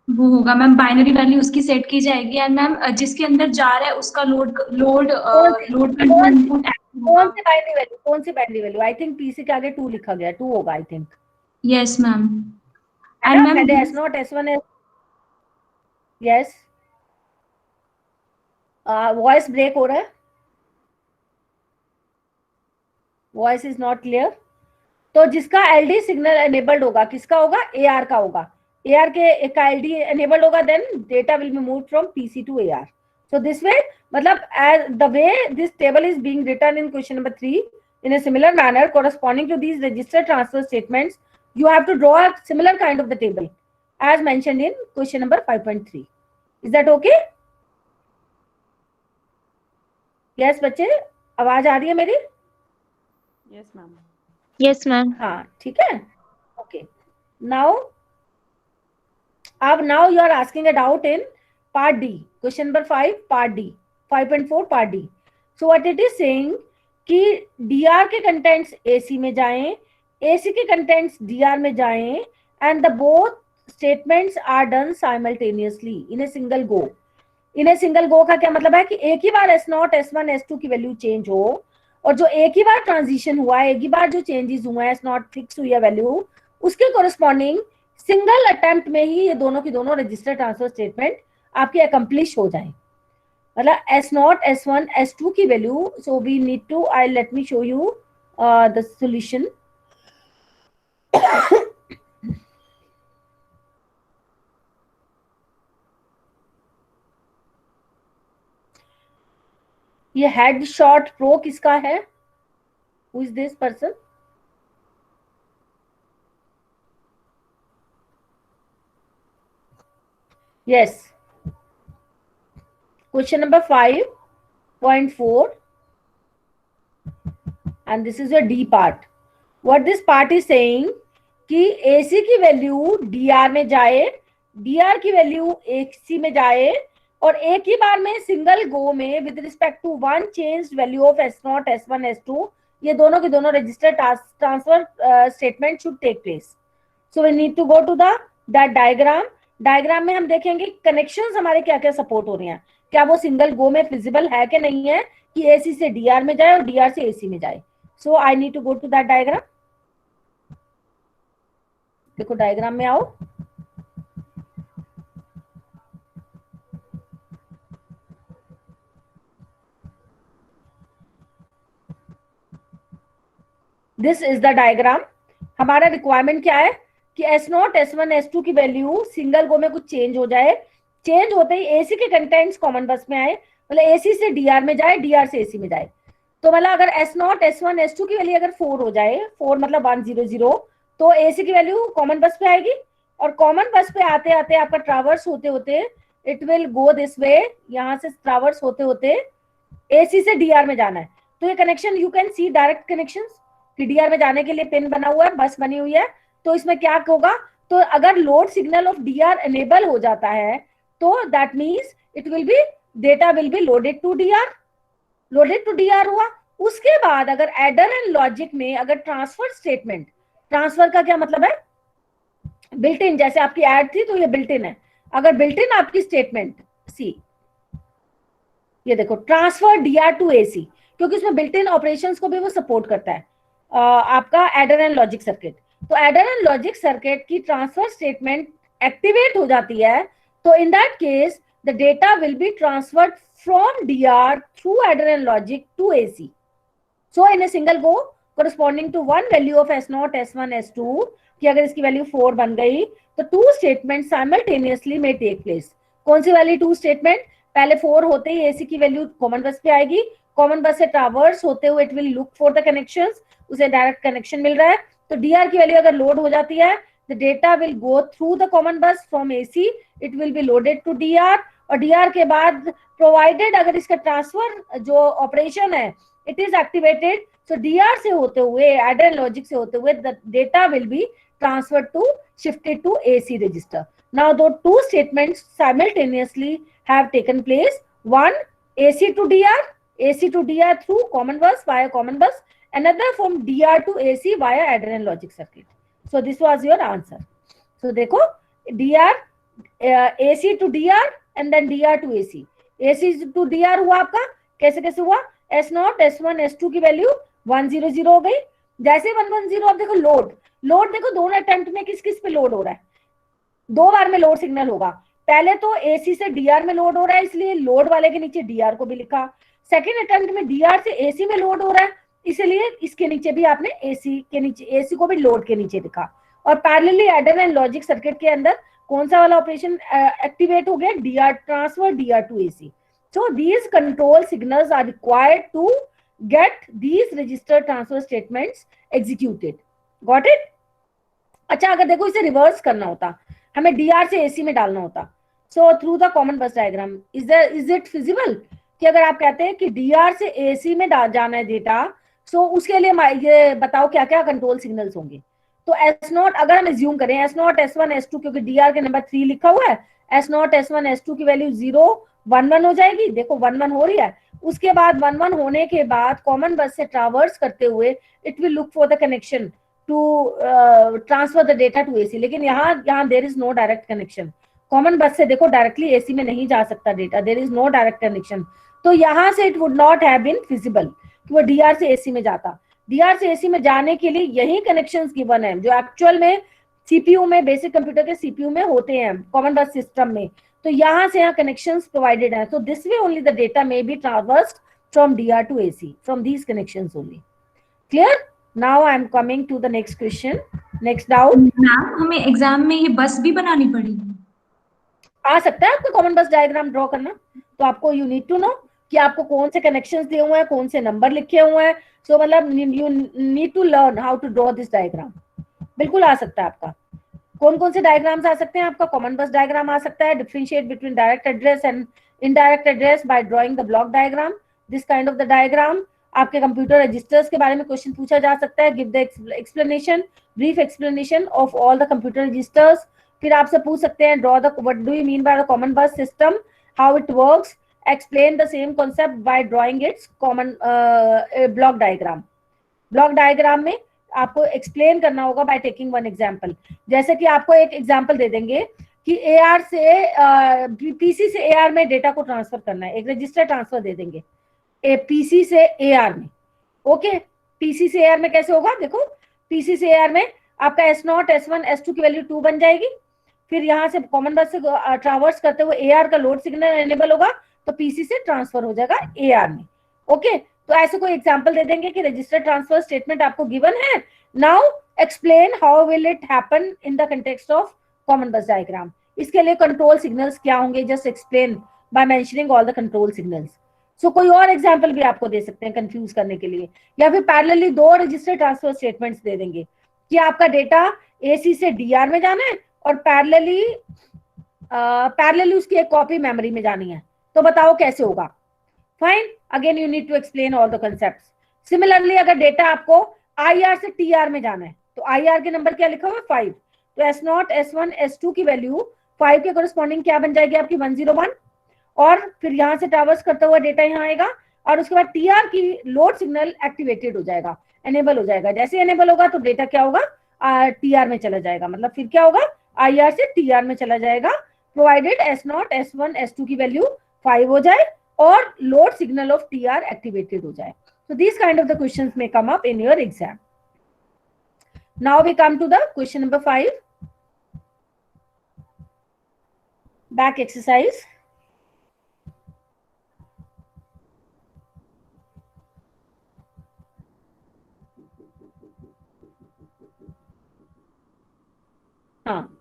वो होगा मैम, बाइनरी वैल्यू उसकी सेट की जाएगी. एंड मैम जिसके अंदर जा रहा है उसका लोड कौन सी binary value. I think PC के आगे 2 लिखा गया, 2 होगा I think. Yes ma'am. And ma'am S0, S1 है. यस, वॉइस ब्रेक हो रहा है, वॉइस इज नॉट क्लियर. तो जिसका LD सिग्नल एनेबल्ड होगा, किसका होगा, AR का होगा. AR के का LD एनेबल्ड होगा, then data will be moved from PC to AR. So this way, मतलब as the way this table is being written in question number 3 in a similar manner corresponding to these register transfer statements, you have to draw a similar kind of the table as mentioned in question number 5.3. Is that okay? Yes बच्चे, आवाज आ रही है मेरी? Yes, ma'am. Yes ma'am. हाँ, ठीक है. Okay, now अब now you are asking a doubt in part D, question number 5 part D, 5.4 part D. So what it is saying कि DR के कंटेंट्स AC में जाएं, AC के कंटेंट्स DR में जाएं, and the both statements are done simultaneously in a single go. In a single go का क्या मतलब है कि एक ही बार S0, S1, S2 की वैल्यू चेंज हो, और जो एक ही बार ट्रांजिशन हुआ है, एक ही बार जो चेंजेस हुए हैं, S0 फिक्स हुई है वैल्यू, उसके कोरिस्पॉन्डिंग सिंगल अटेम्प्ट में ही ये दोनों की दोनों रजिस्टर ट्रांसफर स्टेटमेंट आपकी अकम्प्लिश हो जाए। मतलब S0, S1, S2 की value, so we need to, I let me show you the solution. ये हेडशॉट प्रो किसका है? Who is this person? Yes. Question number 5.4, and this is your D part. What this part is saying कि AC की value DR में जाए, DR की value AC में जाए, और एक ही बार में सिंगल गो में with respect to one changed value of S0, S1, S2, ये दोनों के दोनों register transfer statement should take place. So we need to go to that diagram. Diagram में हम देखेंगे कनेक्शंस हमारे क्या क्या सपोर्ट हो रहे हैं, क्या वो सिंगल गो में फिजिबल है कि नहीं है कि AC से DR में जाए और DR से AC में जाए। So I need to go to that diagram. देखो डायग्राम में आओ। This is the diagram. हमारा रिक्वायरमेंट क्या है कि S0, S1, S2 की वैल्यू सिंगल गो में कुछ चेंज हो जाए, चेंज होते ही AC के कंटेंट्स कॉमन बस में आए, मतलब AC से DR में जाए, DR से AC में जाए। तो मतलब अगर S0, S1, S2 की वैल्यू अगर 4 हो जाए, 4 मतलब 100, तो AC की वैल्यू कॉमन बस पे आएगी, और कॉमन बस पे आते आते आपका ट्रावर्स होते होते it will go this way, यहाँ से ट्रावर्स होते होते AC से DR में जाना है। तो ये connection you can see direct connections कि DR में जाने के लिए पिन बना हुआ है, बस बनी हुई है। तो इसमें क्या होगा, तो अगर load signal of DR enable हो जाता है तो that means it will be, data will be loaded to DR हुआ। उसके बाद अगर एडर एंड लॉजिक में अगर ट्रांसफर स्टेटमेंट, ट्रांसफर का क्या मतलब है, बिल्ट इन, जैसे आपकी ऐड थी तो ये बिल्ट इन है। अगर बिल्ट इन आपकी स्टेटमेंट सी, ये देखो ट्रांसफर DR टू AC, क्योंकि उसमें बिल्ट इन ऑपरेशंस को भी वो सपोर्ट करता है आपका एडर एंड लॉजिक सर्किट। तो एडर एंड लॉजिक सर्किट की ट्रांसफर स्टेटमेंट एक्टिवेट हो जाती है, तो in that case the data will be transferred from DR through adder and logic to AC। So in a single go corresponding to one value of S0, S1, S2, कि अगर इसकी value 4 बन गई तो 2 स्टेटमेंट साइमल्टेनियसली में take place. कौन सी वाली 2 statement? पहले 4 होते ही AC की वैल्यू कॉमन बस पे आएगी, कॉमन बस से ट्रावर्स होते हुए it will look for the connections, उसे डायरेक्ट कनेक्शन मिल रहा है। तो DR की वैल्यू अगर लोड हो जाती है, the data will go through the common bus from AC, it will be loaded to DR, और DR के बाद प्रोवाइडेड अगर इसका ट्रांसफर जो ऑपरेशन है it is activated, so DR से होते हुए, एडर लॉजिक से होते हुए, the data will be transferred to, shifted to AC register. Now the 2 statements simultaneously have taken place. One, AC to DR through common bus, via common bus. Another from DR to AC via adder and logic circuit. So this was your answer. So देखो DR, AC to DR and then DR to AC. AC to DR हुआ आपका, कैसे कैसे हुआ? S0, S1, S2 की value 100 हो गई। जैसे 110 आप देखो लोड देखो दोनों अटेम्प्ट में किस किस पे लोड हो रहा है, 2 बार में लोड सिग्नल होगा। पहले तो AC से DR में लोड हो रहा है, इसलिए लोड वाले के नीचे DR को भी लिखा। सेकंड अटेम्प्ट में DR से AC में लोड हो रहा है, इसलिए इसके नीचे भी आपने AC के नीचे, AC को भी लोड के नीचे लिखा। और parallelly adder and logic circuit के अंदर कौन सा वाला ऑपरेशन एक्टिवेट हो गया? DR transfer, DR to AC। So these control signals are required to get these register transfer statements executed. Got it? अच्छा, अगर देखो इसे रिवर्स करना होता, हमें DR से AC में डालना होता, so through the common bus diagram, is it feasible? कि अगर आप कहते हैं कि DR से AC में जाना है डेटा, so उसके लिए ये बताओ क्या क्या कंट्रोल सिग्नल्स होंगे। तो S0 अगर हम एज्यूम करें, S0, S1, S2, क्योंकि DR के नंबर 3 लिखा हुआ है, S0, S1, S2 की वैल्यू 0, 1, 1 हो जाएगी। देखो 1, 1 हो रही है। उसके बाद 1, 1 होने के बाद कॉमन बस से ट्रावर्स करते हुए it will look for the connection to transfer the data to AC। लेकिन यहाँ there is no direct connection, common bus से देखो डायरेक्टली एसी में नहीं जा सकता डेटा, there is no direct connection, तो यहाँ से it would not have been feasible कि वो डीआर से एसी में जाता। डीआर से एसी में जाने के लिए यही कनेक्शंस गिवन है जो एक्चुअल में सीपीयू में, बेसिक कंप्यूटर के सीपीयू में होते हैं कॉमन बस सिस्टम में, तो यहाँ से यहाँ कनेक्शंस प्रोवाइडेड हैं, so this way only the data may be traversed from DR to AC from these connections only. Clear? Now I am coming to the next question. Next doubt. Ma'am हमें exam में ये बस भी बनानी पड़ेगी? आ सकता है आपको कॉमन बस डायग्राम ड्रॉ करना, तो आपको यू नीड टू नो कि आपको कौन से कनेक्शंस दिए हुए हैं, कौन से नंबर लिखे हुए हैं, सो मतलब you need to learn how to draw this diagram. बिल्कुल आ सकता है आपका। कौन कौन से डायग्राम्स आ सकते हैं आपका? कॉमन बस डायग्राम आ सकता है, differentiate between direct address and indirect address by drawing the block diagram, this kind of the diagram. आपके कंप्यूटर रजिस्टर्स के बारे में क्वेश्चन पूछा जा सकता है, give the explanation, brief explanation of all the computer registers. फिर आपसे पूछ सकते हैं draw the what do you mean by the common bus system, how it works, explain the same concept by drawing its common block diagram. Block diagram में आपको explain करना होगा by taking one example. जैसे कि आपको एक example दे देंगे कि एआर से पीसी से एआर में डेटा को ट्रांसफर करना है, एक रजिस्टर ट्रांसफर दे देंगे पीसी से एआर में। ओके, पीसी से एआर में कैसे होगा? देखो, पीसी से एआर में आपका S0, S1, S2 की वैल्यू 2 बन जाएगी। फिर यहाँ से कॉमन बस से ट्रावर्स करते हुए एआर का लोड सिग्नल एनेबल होगा, तो पीसी से ट्रांसफर हो जाएगा एआर में। ओके, तो ऐसे कोई एग्जांपल दे देंगे कि रजिस्टर ट्रांसफर स्टेटमेंट आपको गिवन है, now explain how will it happen in the context of common bus diagram. इसके लिए कंट्रोल सिग्नल्स क्या होंगे, just explain by mentioning all the control signals. So कोई और एग्जांपल भी आपको दे सकते हैं कंफ्यूज करने के लिए, या फिर पैरेलली 2 रजिस्टर ट्रांसफर स्टेटमेंट्स दे देंगे कि आपका डेटा एसी से डीआर में जाना है और पैरेलली उसकी एक कॉपी मेमोरी में जानी है, तो बताओ कैसे होगा? Fine, again you need to explain all the concepts. Similarly अगर डेटा आपको आईआर से टीआर में जाना है, तो आईआर के नंबर क्या लिखा हुआ है? 5, तो S0, S1, S2 की वैल्यू 5 के कोरिस्पॉन्डिंग क्या बन जाएगी आपकी? 101, और फिर यहाँ से ट्रावर्स करता हुआ डेटा यहाँ आएगा, और उसके बाद टीआर की लोड सिग्नल एक्टिवेटेड हो जाएगा, एनेबल हो जाएगा। जैसे एनेबल होगा तो डेटा क्या होगा? टीआर में चला जाएगा, मतलब फिर क्या होगा? आईआर से टीआर में चला जाएगा, प्रोवाइडेड S0, S1, S2 की वैल्यू 5 हो जाए और load signal of TR activated हो जाए। So these kind of the questions may come up in your exam. Now we come to the question number 5. Back exercise.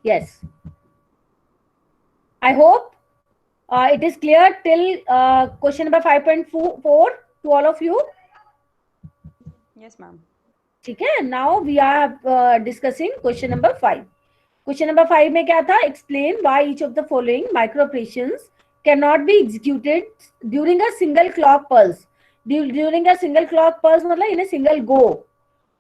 Yes. I hope it is clear till question number 5.4 to all of you. Yes, ma'am. ठीक है, now we are discussing question number 5. Question number 5 में क्या था? Explain why each of the following micro operations cannot be executed during a single clock pulse. During a single clock pulse मतलब in a single go.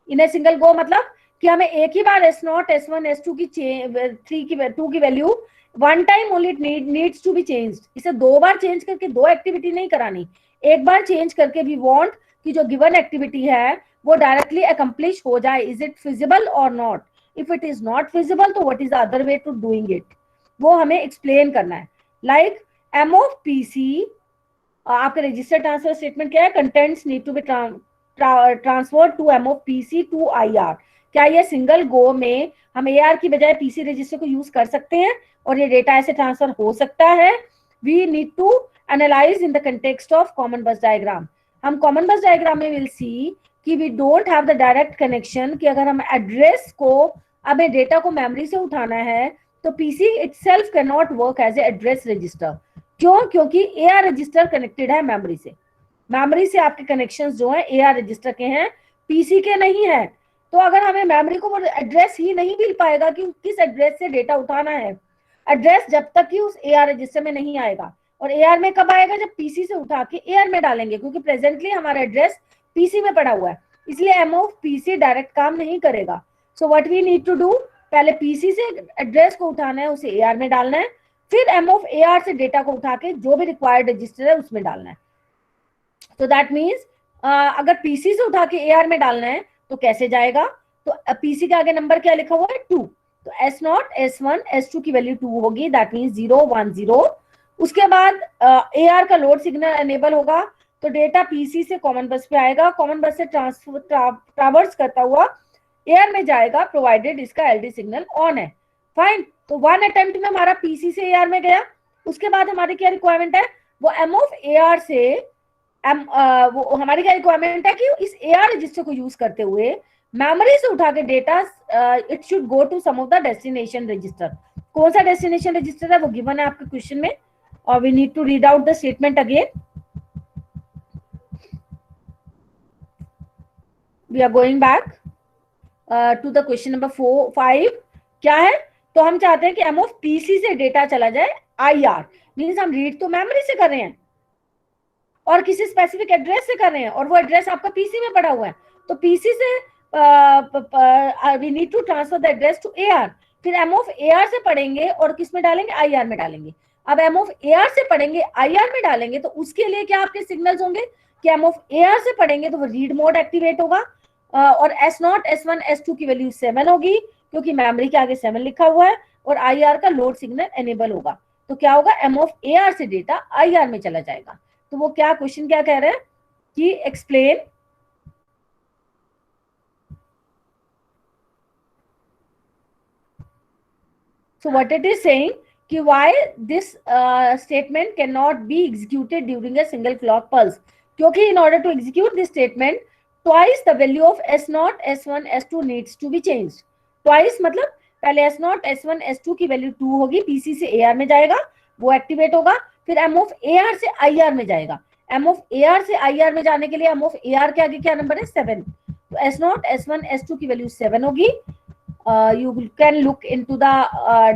In a single go मतलब कि हमें एक ही बार S0, S1, S2 की 2 की value one time only needs to be changed. इसे 2 बार change करके 2 activity नहीं करानी, एक बार चेंज करके वी वांट कि जो गिवन एक्टिविटी है वो डायरेक्टली अकम्प्लिश हो जाए। इज इट फिजिबल और not? If it is not feasible तो what is the other way to doing it, वो हमें एक्सप्लेन करना है। लाइक एम ऑफ पीसी, आपका रजिस्टर ट्रांसफर स्टेटमेंट क्या है? Contents need to be transfer to M of PC to IR. क्या ये सिंगल गो में हम एआर की बजाय पीसी रजिस्टर को यूज कर सकते हैं और ये डेटा ऐसे ट्रांसफर हो सकता है? We need to analyze in the context of common bus diagram. हम कॉमन बस डायग्राम में विल सी कि we don't have the direct connection, कि अगर हम एड्रेस को, अब डेटा को मेमोरी से उठाना है तो PC itself can not work as a address register. क्यों? क्योंकि एआर रजिस्टर कनेक्टेड है मेमोरी से। मेमोरी से आपके कनेक्शंस जो हैं एआर रजिस्टर के हैं, पीसी के नहीं है। तो अगर हमें मेमोरी को वो एड्रेस ही नहीं मिल पाएगा कि किस एड्रेस से डेटा उठाना है, एड्रेस जब तक कि उस एआर रजिस्टर में नहीं आएगा। और एआर में कब आएगा? जब पीसी से उठा के एआर में डालेंगे, क्योंकि प्रेजेंटली हमारा एड्रेस पीसी में पड़ा हुआ है, इसलिए एम ऑफ पीसी डायरेक्ट काम नहीं करेगा। So what we need to do, पहले पीसी से एड्रेस को उठाना है, उसे एआर में डालना है, फिर एम ऑफ एआर से डेटा को उठा के जो भी रिक्वायर्ड रजिस्टर है उसमें डालना है। तो दैट मीन्स अगर पीसी से उठा के एआर में डालना है तो कैसे जाएगा? तो पीसी के आगे नंबर क्या लिखा हुआ है? 2, तो S0 S1 S2 की वैल्यू 2 होगी, दैट मीन्स 0 1 0। उसके बाद AR का लोड सिग्नल एनेबल होगा, तो डेटा पीसी से कॉमन बस पे आएगा, कॉमन बस से ट्रावर्स करता हुआ AR में जाएगा, प्रोवाइडेड इसका LD सिग्नल ऑन है। फाइन, तो 1 अटेम्प्ट में हमारा पीसी से AR में गया। उसके बाद हमारी क्या रिक्वायरमेंट है, वो M ऑफ AR से वो हमारी क्या रिक्वायरमेंट है कि इस AR रजिस्टर को यूज करते हुए मेमोरी से उठा के data it should go to some of the destination register. कौन सा डेस्टिनेशन रजिस्टर है वो गिवन है आपके क्वेश्चन में, और we need to read out the statement again. We are going back to the question number 5। क्या है, तो हम चाहते हैं कि M ऑफ PC से डेटा चला जाए IR, मीन्स हम रीड तो मेमोरी से कर रहे हैं और किसी स्पेसिफिक एड्रेस से कर रहे हैं, और वो एड्रेस आपका पीसी में पड़ा हुआ है, तो पीसी से we need to transfer the address to AR। फिर M ऑफ AR से पढ़ेंगे और किस में डालेंगे, IR में डालेंगे। अब M ऑफ AR से पढ़ेंगे IR में डालेंगे, तो उसके लिए क्या आपके सिग्नल्स होंगे कि M ऑफ AR से पढ़ेंगे तो वो रीड मोड एक्टिवेट होगा, और S0 S1 S2 की वैल्यू 7 होगी क्योंकि मेमोरी के आगे 7 लिखा हुआ है, और IR का लोड सिग्नल एनेबल होगा। तो क्या होगा, M ऑफ AR से डेटा IR में चला जाएगा। तो वो क्या क्वेश्चन क्या कह रहे हैं कि explain so what it is saying कि why this statement cannot be executed during a single clock pulse, क्योंकि in order to execute this statement twice the value of S0 S1 S2 needs to be changed। twice मतलब पहले S0 S1 S2 की value 2 होगी, PC से AR में जाएगा, वो activate होगा, फिर M ऑफ AR से IR में जाएगा। M ऑफ AR से IR में जाने के लिए M ऑफ AR के आगे क्या नंबर है, 7, तो S0 S1 S2 की वैल्यू 7 होगी। You can look into the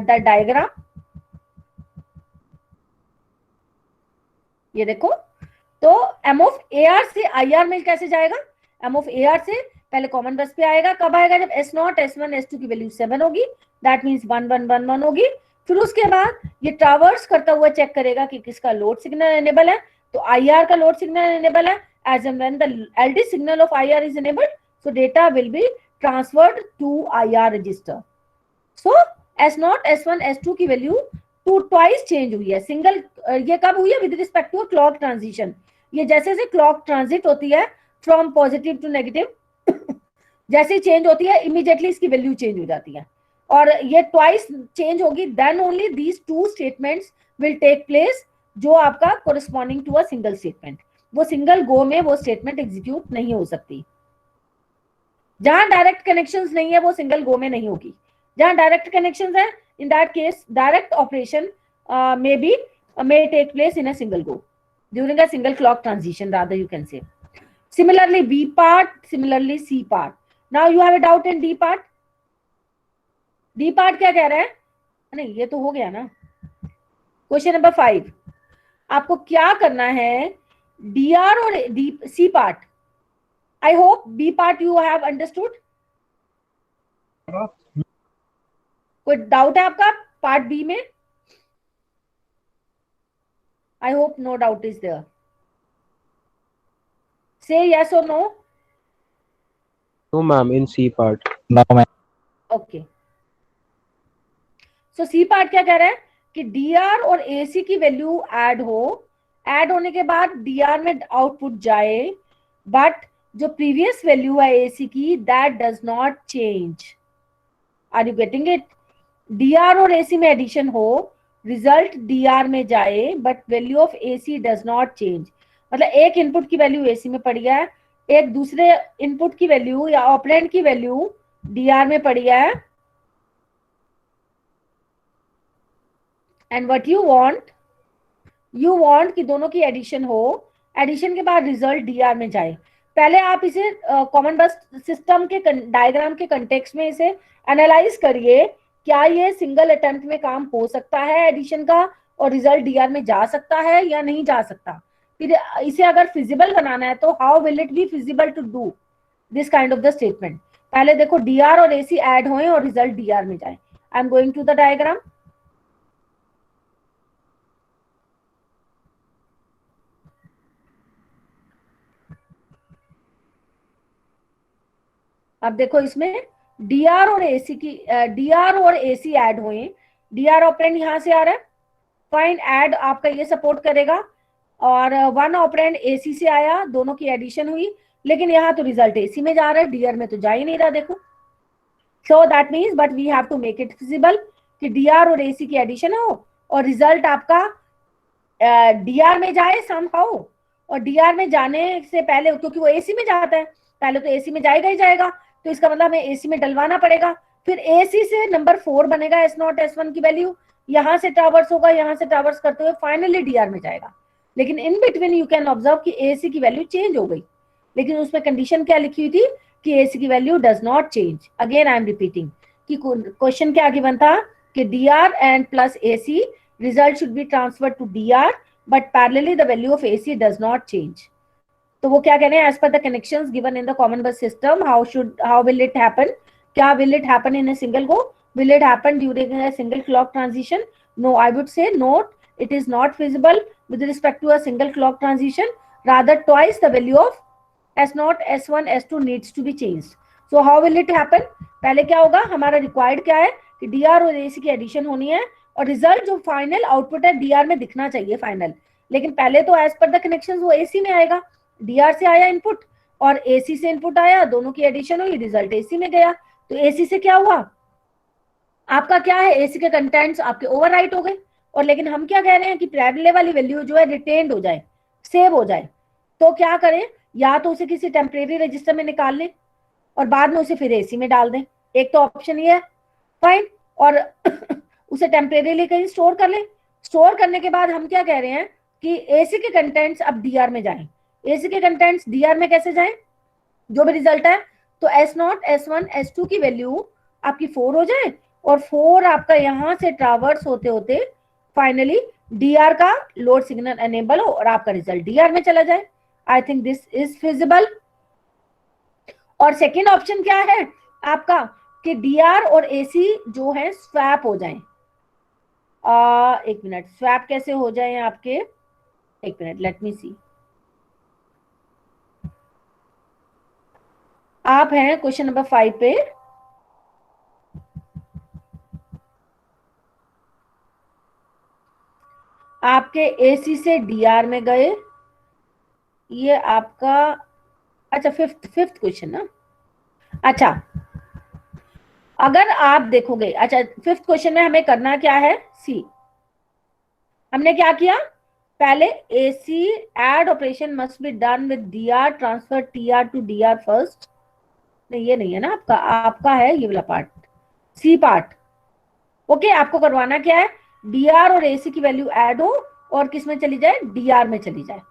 diagram, ये देखो, तो M ऑफ AR से IR में कैसे जाएगा, M ऑफ AR से पहले कॉमन बस पे आएगा, कब आएगा, जब S0 S1 S2 की वैल्यू 7 होगी, दैट मीन्स 1 1 1 1 होगी। फिर उसके बाद ये ट्रावर्स करता हुआ चेक करेगा कि किसका लोड सिग्नल एनेबल है, तो IR का लोड सिग्नल एनेबल है, as and when the LD signal of IR is enabled, so data will be transferred to IR register. So S0 S1 S2 की वैल्यू ट्वाइस चेंज हुई है, single, ये कब हुई है, with respect to clock transition. ये जैसे जैसे क्लॉक ट्रांजिट होती है फ्रॉम पॉजिटिव टू नेगेटिव, जैसे चेंज होती है इमीडिएटली इसकी वैल्यू चेंज हो जाती है, और ये ट्वाइस चेंज होगी, then only these two statements will take place, जो आपका corresponding to a single statement. वो सिंगल गो में वो स्टेटमेंट एग्जीक्यूट नहीं हो सकती। जहां डायरेक्ट कनेक्शंस नहीं है वो सिंगल गो में नहीं होगी, जहां डायरेक्ट कनेक्शंस है इन that case direct operation may take place in a single go during a single clock transition, rather you can say. Similarly B part, similarly C part. Now you have a doubt in D part. D part क्या कह रहा है, नहीं ये तो हो गया ना। क्वेश्चन नंबर 5, आपको क्या करना है, DR और C part, I hope B part you have understood. कोई डाउट है आपका पार्ट बी में? I hope no doubt is there. Say yes or no. No, ma'am, in C part. No, ma'am. Okay. So C part क्या कह रहा है कि DR और AC की वैल्यू ऐड हो, ऐड होने के बाद DR में आउटपुट जाए, बट जो प्रीवियस वैल्यू है AC की that does not change. Are you getting it? DR और AC में एडिशन हो, रिजल्ट DR में जाए, but value of AC does not change. मतलब एक इनपुट की वैल्यू AC में पड़ी है, एक दूसरे इनपुट की वैल्यू या ऑपरेंड की वैल्यू DR में पड़ी है, एंड व्हाट यू वांट कि दोनों की एडिशन हो, एडिशन के बाद रिजल्ट DR में जाए। पहले आप इसे कॉमन बस सिस्टम के डायग्राम के कंटेक्स्ट में इसे एनालाइज करिए, क्या ये सिंगल अटेम्प्ट में काम हो सकता है एडिशन का और रिजल्ट DR में जा सकता है या नहीं जा सकता। फिर इसे अगर फिजिबल बनाना है तो how will it be feasible to do this kind of the statement. पहले देखो DR और AC ऐड होए और रिजल्ट DR में जाए। I am going to the diagram. अब देखो इसमें डीआर और एसी की डीआर और एसी ऐड हुए, डीआर ऑपरेंड यहाँ से आ रहा है, फाइन, ऐड आपका ये सपोर्ट करेगा, और वन ऑपरेंड एसी से आया, दोनों की एडिशन हुई, लेकिन यहाँ तो रिजल्ट एसी में जा रहा है, डीआर में तो जा ही नहीं रहा, देखो। So that means but we have to make it feasible कि डीआर और एसी की एडिशन हो और रिजल्ट आपका डीआर में जाए समहाउ, और डीआर में जाने से पहले, क्योंकि वो एसी में जाता है, पहले तो एसी में जाएगा ही जाएगा, तो इसका मतलब हमें एसी में डलवाना पड़ेगा, फिर एसी से नंबर 4 बनेगा, S0 S1 की वैल्यू यहाँ से ट्रावर्स होगा, यहाँ से ट्रावर्स करते हुए फाइनली डीआर में जाएगा। लेकिन in between you can observe कि एसी की वैल्यू चेंज हो गई, लेकिन उसमें कंडीशन क्या लिखी हुई थी कि एसी की value does not change. Again I am repeating कि क्वेश्चन क्या गिवन था कि D R and plus AC result should be transferred to DR, but parallelly the value of AC does not change. तो वो क्या कह रहे हैं, as per the connections given in the common bus system, how will it happen? क्या will it happen in a single go? Will it happen during a single clock transition? No, I would say note, it is not feasible with respect to a single clock transition. Rather, twice the value of S0, S1, S2 needs to be changed. So how will it happen? पहले क्या होगा, हमारा required क्या है कि DR और AC की addition होनी है, और रिजल्ट जो फाइनल आउटपुट है डीआर में दिखना चाहिए फाइनल, लेकिन पहले तो एज पर द कनेक्शन वो एसी में आएगा, डीआर से आया इनपुट और एसी से इनपुट आया, दोनों की एडिशन हुई, रिजल्ट एसी में गया। तो एसी से क्या हुआ आपका, क्या है, एसी के कंटेंट्स आपके ओवरराइट हो गए, और लेकिन हम क्या कह रहे हैं कि पैरेलल वाली वैल्यू जो है रिटेन्ड हो जाए, सेव हो जाए। तो क्या करें, या तो उसे किसी टेम्परेरी रजिस्टर में निकाल लें और बाद में उसे फिर एसी में डाल दें, एक तो ऑप्शन ये है, फाइन, और उसे टेम्परेरीली कहीं स्टोर कर लें। स्टोर करने के बाद हम क्या कह रहे हैं कि एसी के कंटेंट्स अब डीआर में जाएं। एसी के कंटेंट्स डीआर में कैसे जाएं, जो भी रिजल्ट है, तो S0, S1, S2 की वैल्यू आपकी 4 हो जाए, और 4 आपका यहां से ट्रावर्स होते होते फाइनली डीआर का लोड सिग्नल एनेबल हो और आपका रिजल्ट डीआर में चला जाए। I think this is feasible. और सेकेंड ऑप्शन क्या है आपका कि डीआर और एसी जो है स्वैप हो जाएं। एक मिनट, स्वैप कैसे हो जाए आपके, एक मिनट, लेट मी सी। आप हैं क्वेश्चन नंबर 5 पे, आपके एसी से डीआर में गए, ये आपका, अच्छा फिफ्थ क्वेश्चन ना, अच्छा अगर आप देखोगे, अच्छा फिफ्थ क्वेश्चन में हमें करना क्या है, सी हमने क्या किया, पहले AC add operation must be done with DR transfer TR to DR first, नहीं ये नहीं है ना आपका, आपका है ये वाला पार्ट, सी पार्ट। ओके, आपको करवाना क्या है, डीआर और एसी की वैल्यू ऐड हो और किस में चली जाए, डीआर में चली जाए।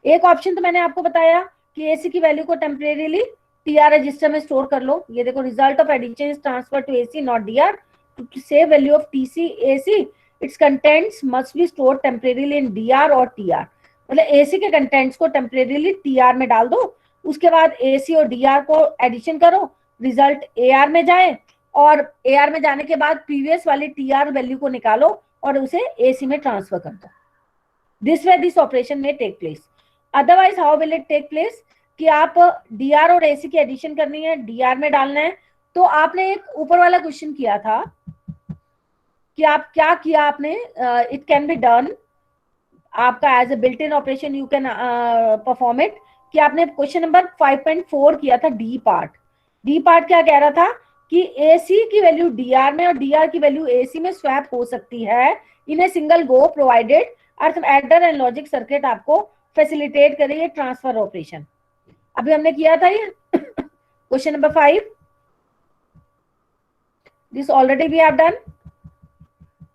एक ऑप्शन तो मैंने आपको बताया कि एसी की वैल्यू को टेम्परेरीली टीआर रजिस्टर में स्टोर कर लो। ये देखो, result of addition is transfer to AC not DR, to save value of TC AC its contents must be store temporarily in DR और टीआर। मतलब एसी के कंटेंट्स को टेम्परेरीली टीआर में डाल दो, उसके बाद एसी और डीआर को एडिशन करो, रिजल्ट एआर में जाए, और एआर में जाने के बाद प्रीवियस वाली टीआर वैल्यू को निकालो और उसे एसी में ट्रांसफर कर दो। दिस वे दिस ऑपरेशन में take place. Otherwise how will it take place कि आप डीआर और एसी की एडिशन करनी है, डीआर में डालना है, तो आपने एक ऊपर वाला क्वेश्चन किया था कि आप क्या किया आपने, इट कैन बी डन, आपका as a built in operation you can perform it, कि आपने क्वेश्चन नंबर 5.4 किया था डी पार्ट। डी पार्ट क्या कह रहा था कि एसी की वैल्यू डीआर में और डीआर की वैल्यू एसी में स्वैप हो सकती है in a single go provided earth adder and logic circuit आपको फैसिलिटेट करे ये ट्रांसफर ऑपरेशन। अभी हमने किया था ये question number 5, this already we have done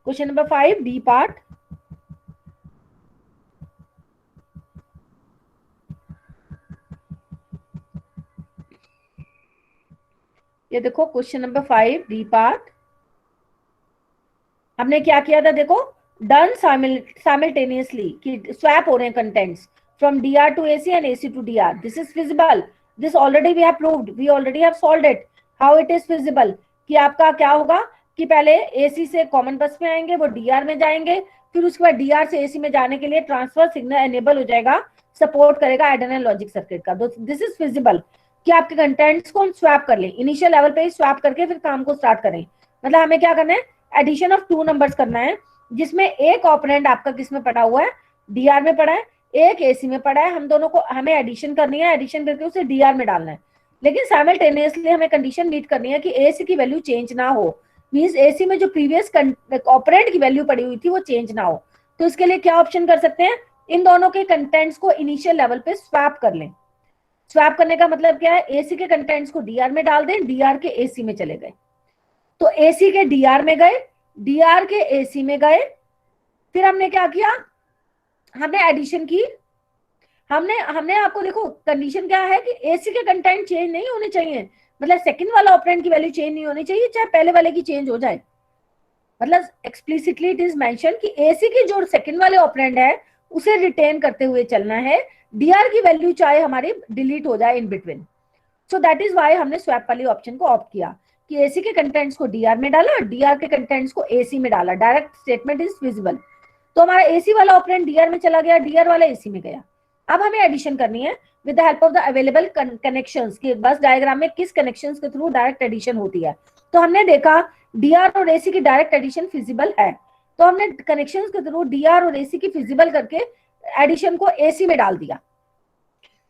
question number 5 D part. ये देखो क्वेश्चन नंबर 5 डी पार्ट, हमने क्या किया था, देखो डन साइमल्टेनियसली कि स्वैप हो रहे हैं contents from DR to AC and AC to DR. This is feasible, this already we have proved, we already have solved it. How it is feasible कि आपका क्या होगा कि पहले एसी से कॉमन बस में आएंगे, वो डीआर में जाएंगे, फिर उसके बाद डीआर से एसी में जाने के लिए ट्रांसफर सिग्नल एनेबल हो जाएगा, सपोर्ट करेगा एडर एंड लॉजिक सर्किट का। This is feasible. कि आपके कंटेंट्स को हम स्वैप कर लें, इनिशियल लेवल पे ही स्वैप करके फिर काम को स्टार्ट करें। मतलब हमें क्या करना है, एडिशन ऑफ 2 नंबर्स करना है, जिसमें एक ऑपरेंड आपका किस में पड़ा हुआ है, डीआर में पड़ा है, एक एसी में पड़ा है। हम दोनों को हमें एडिशन करनी है, एडिशन करके उसे डीआर में डालना है, लेकिन साइमल्टेनियसली हमें कंडीशन मीट करनी है कि एसी की वैल्यू चेंज ना हो, मींस एसी में जो प्रीवियस ऑपरेंड की वैल्यू पड़ी हुई थी वो चेंज ना हो। तो इसके लिए क्या ऑप्शन कर सकते हैं, इन दोनों के कंटेंट्स को इनिशियल लेवल पे स्वैप कर लें। स्वैप करने का मतलब क्या है, एसी के कंटेंट्स को डीआर में डाल दें, डीआर के एसी में चले गए, तो एसी के डीआर में गए, डीआर के एसी में गए। फिर हमने क्या किया, हमने एडिशन की। हमने आपको देखो कंडीशन क्या है कि एसी के कंटेंट चेंज नहीं होने चाहिए, मतलब सेकंड वाला ऑपरेंड की वैल्यू चेंज नहीं होनी चाहिए, चाहे पहले वाले की चेंज हो जाए। मतलब एक्सप्लिसिटली इट इज मेंशन कि एसी की जो सेकंड वाले ऑपरेंड है उसे रिटेन करते हुए चलना है, डीआर की वैल्यू चाहे हमारी डिलीट हो जाए in between. So that is why हमने स्वैप वाली ऑप्शन को ऑप्ट किया कि एसी के कंटेंट्स को डीआर में डाला, डीआर के कंटेंट्स को एसी में डाला, डायरेक्ट स्टेटमेंट इज विजिबल। तो हमारा एसी वाला ऑपरेंड डीआर में चला गया, डीआर वाला एसी में गया। अब हमें एडिशन करनी है with the help of the available connections, कि बस डायग्राम में किस कनेक्शंस के थ्रू डायरेक्ट एडिशन होती है। तो हमने देखा डीआर और एसी की डायरेक्ट एडिशन फिजिबल है, तो हमने कनेक्शंस के थ्रू डीआर और एसी की फिजिबल करके एडिशन को एसी में डाल दिया।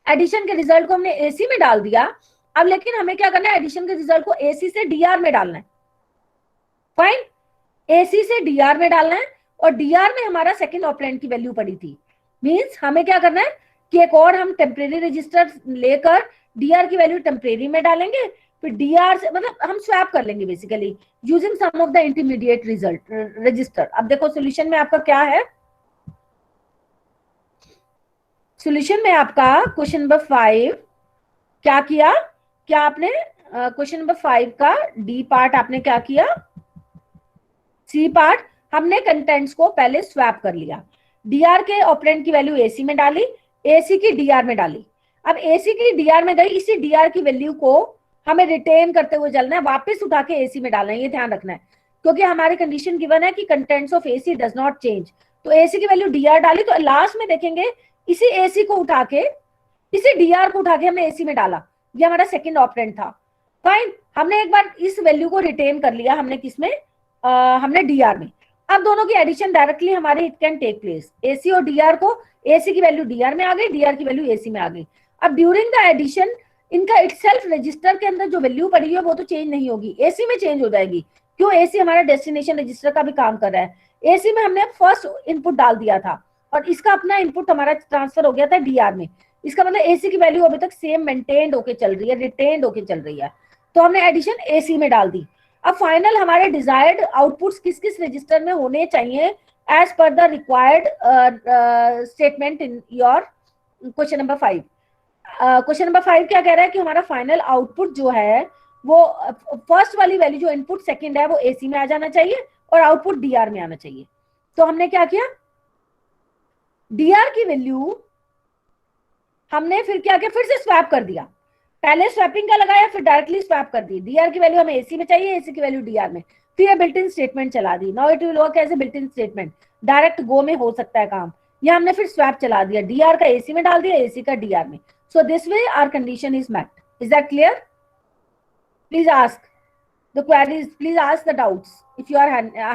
एडिशन के रिजल्ट को हमने एसी में डाल दिया। अब लेकिन हमें क्या करना है, एडिशन के रिजल्ट को एसी से डीआर में डालना है। फाइन, एसी से डीआर में डालना है, और डीआर में हमारा सेकंड ऑपरेंड की वैल्यू पड़ी थी। मींस हमें क्या करना है कि एक और हम टेम्परेरी रजिस्टर लेकर डीआर की वैल्यू टेम्परेरी में डालेंगे, फिर डीआर से मतलब हम स्वैप कर लेंगे basically using some of the intermediate result register. अब देखो सोल्यूशन में आपका क्या है, सोल्यूशन में आपका क्वेश्चन नंबर 5 क्या किया, क्या आपने क्वेश्चन नंबर 5 का डी पार्ट आपने क्या किया, सी पार्ट हमने कंटेंट्स को पहले स्वैप कर लिया, डीआर के ऑपरेंड की वैल्यू एसी में डाली, एसी की डीआर में डाली। अब एसी की डीआर में गई, इसी डीआर की वैल्यू को हमें रिटेन करते हुए चलना है, वापस उठा के एसी में डालना है, ये ध्यान रखना है, क्योंकि हमारी कंडीशन गिवन है कि contents of AC does not change. तो एसी की वैल्यू डीआर डाली, तो लास्ट में देखेंगे इसी एसी को उठा के, इसी डीआर को उठा के हमने एसी में डाला, ये हमारा सेकंड ऑपरेंड था। फाइन, हमने एक बार इस वैल्यू को रिटेन कर लिया, हमने किसमें, हमने डीआर में। अब दोनों की एडिशन डायरेक्टली हमारे it can take place, AC और डीआर को, एसी की वैल्यू डीआर में आ गई, डीआर की वैल्यू एसी में आ गई। अब ड्यूरिंग द एडिशन इनका इटसेल्फ रजिस्टर के अंदर जो वैल्यू पड़ी है वो तो चेंज नहीं होगी, एसी में चेंज हो जाएगी। क्यों, एसी हमारा डेस्टिनेशन रजिस्टर का भी काम कर रहा है। एसी में हमने फर्स्ट इनपुट डाल दिया था और इसका अपना इनपुट हमारा ट्रांसफर हो गया था डीआर में, इसका मतलब एसी की वैल्यू अभी तक सेम मेंटेन्ड होके चल रही है, रिटेन्ड होके चल रही है। तो हमने एडिशन एसी में डाल दी। अब फाइनल हमारे डिजायर्ड आउटपुट्स किस किस रजिस्टर में होने चाहिए as per the required statement in your question number 5। Question number 5 क्या कह रहा है कि हमारा फाइनल आउटपुट जो है वो फर्स्ट वाली वैल्यू जो इनपुट सेकंड है वो एसी में आ जाना चाहिए और आउटपुट डीआर में आना चाहिए। तो हमने क्या किया, डीआर की वैल्यू हमने फिर क्या किया, फिर से स्वैप कर दिया, पहले स्वैपिंग का लगाया फिर डायरेक्टली स्वैप कर दी। डीआर की वैल्यू हमें एसी में चाहिए, एसी की वैल्यू डीआर में, फिर बिल्ट इन स्टेटमेंट चला दी। Now it will work as a built in statement, direct go में हो सकता है काम। ये हमने फिर स्वैप चला दिया, डीआर का एसी में डाल दिया, एसी का डीआर में। So this way our condition is met. Is that clear? Please ask the queries, please ask the doubts if you are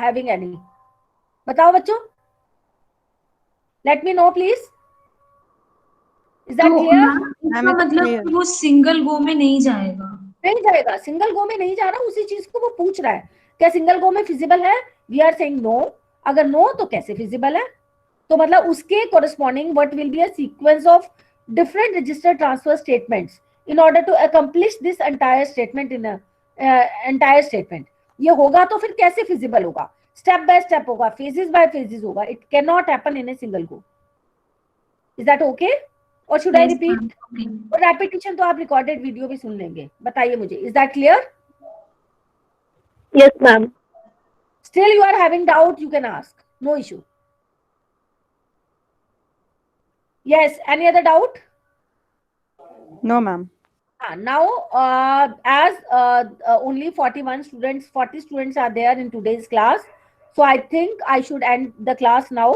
having any. बताओ बच्चों, let me know please. Is that clear? इसका मतलब कि वो single go में नहीं जाएगा? नहीं जाएगा, सिंगल गो में नहीं जा रहा, उसी चीज को वो पूछ रहा है, क्या सिंगल गो में फिजिबल है? We are saying no. अगर नो तो कैसे फिजिबल है? तो मतलब उसके corresponding what will be a sequence of different register transfer statements in order to accomplish this entire statement in entire statement. ये होगा तो फिर कैसे फिजिबल होगा? स्टेप बाय स्टेप होगा, फेजेस बाय फेजेस होगा। It can not happen in a single go. Is that okay? और should I repeat? और रेपिटेशन तो आप रिकॉर्डेड वीडियो भी सुन लेंगे। बताइए मुझे, is that clear? Yes ma'am. Still you are having doubt, you can ask, no issue. Yes, any other doubt? No, ma'am. Now, as only 40 students are there in today's class, so I think I should end the class now.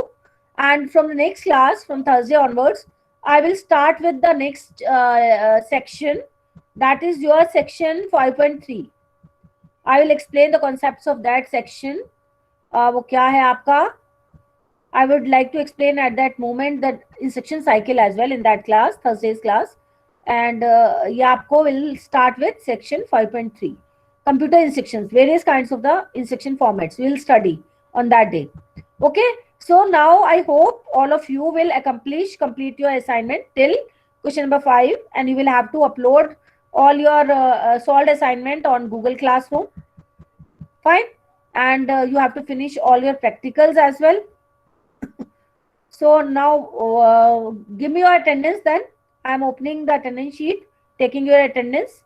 And from the next class, from Thursday onwards, I will start with the next section, That is your section 5.3. I will explain the concepts of that section. वो क्या है आपका? I would like to explain at that moment that instruction cycle as well in that class, Thursday's class. And ये आपको will start with section 5.3. Computer instructions, various kinds of the instruction formats. We will study on that day. Okay. So now I hope all of you will complete your assignment till question number 5, and you will have to upload all your solved assignment on Google Classroom. Fine. And you have to finish all your practicals as well. So now give me your attendance then. I am opening the attendance sheet, taking your attendance.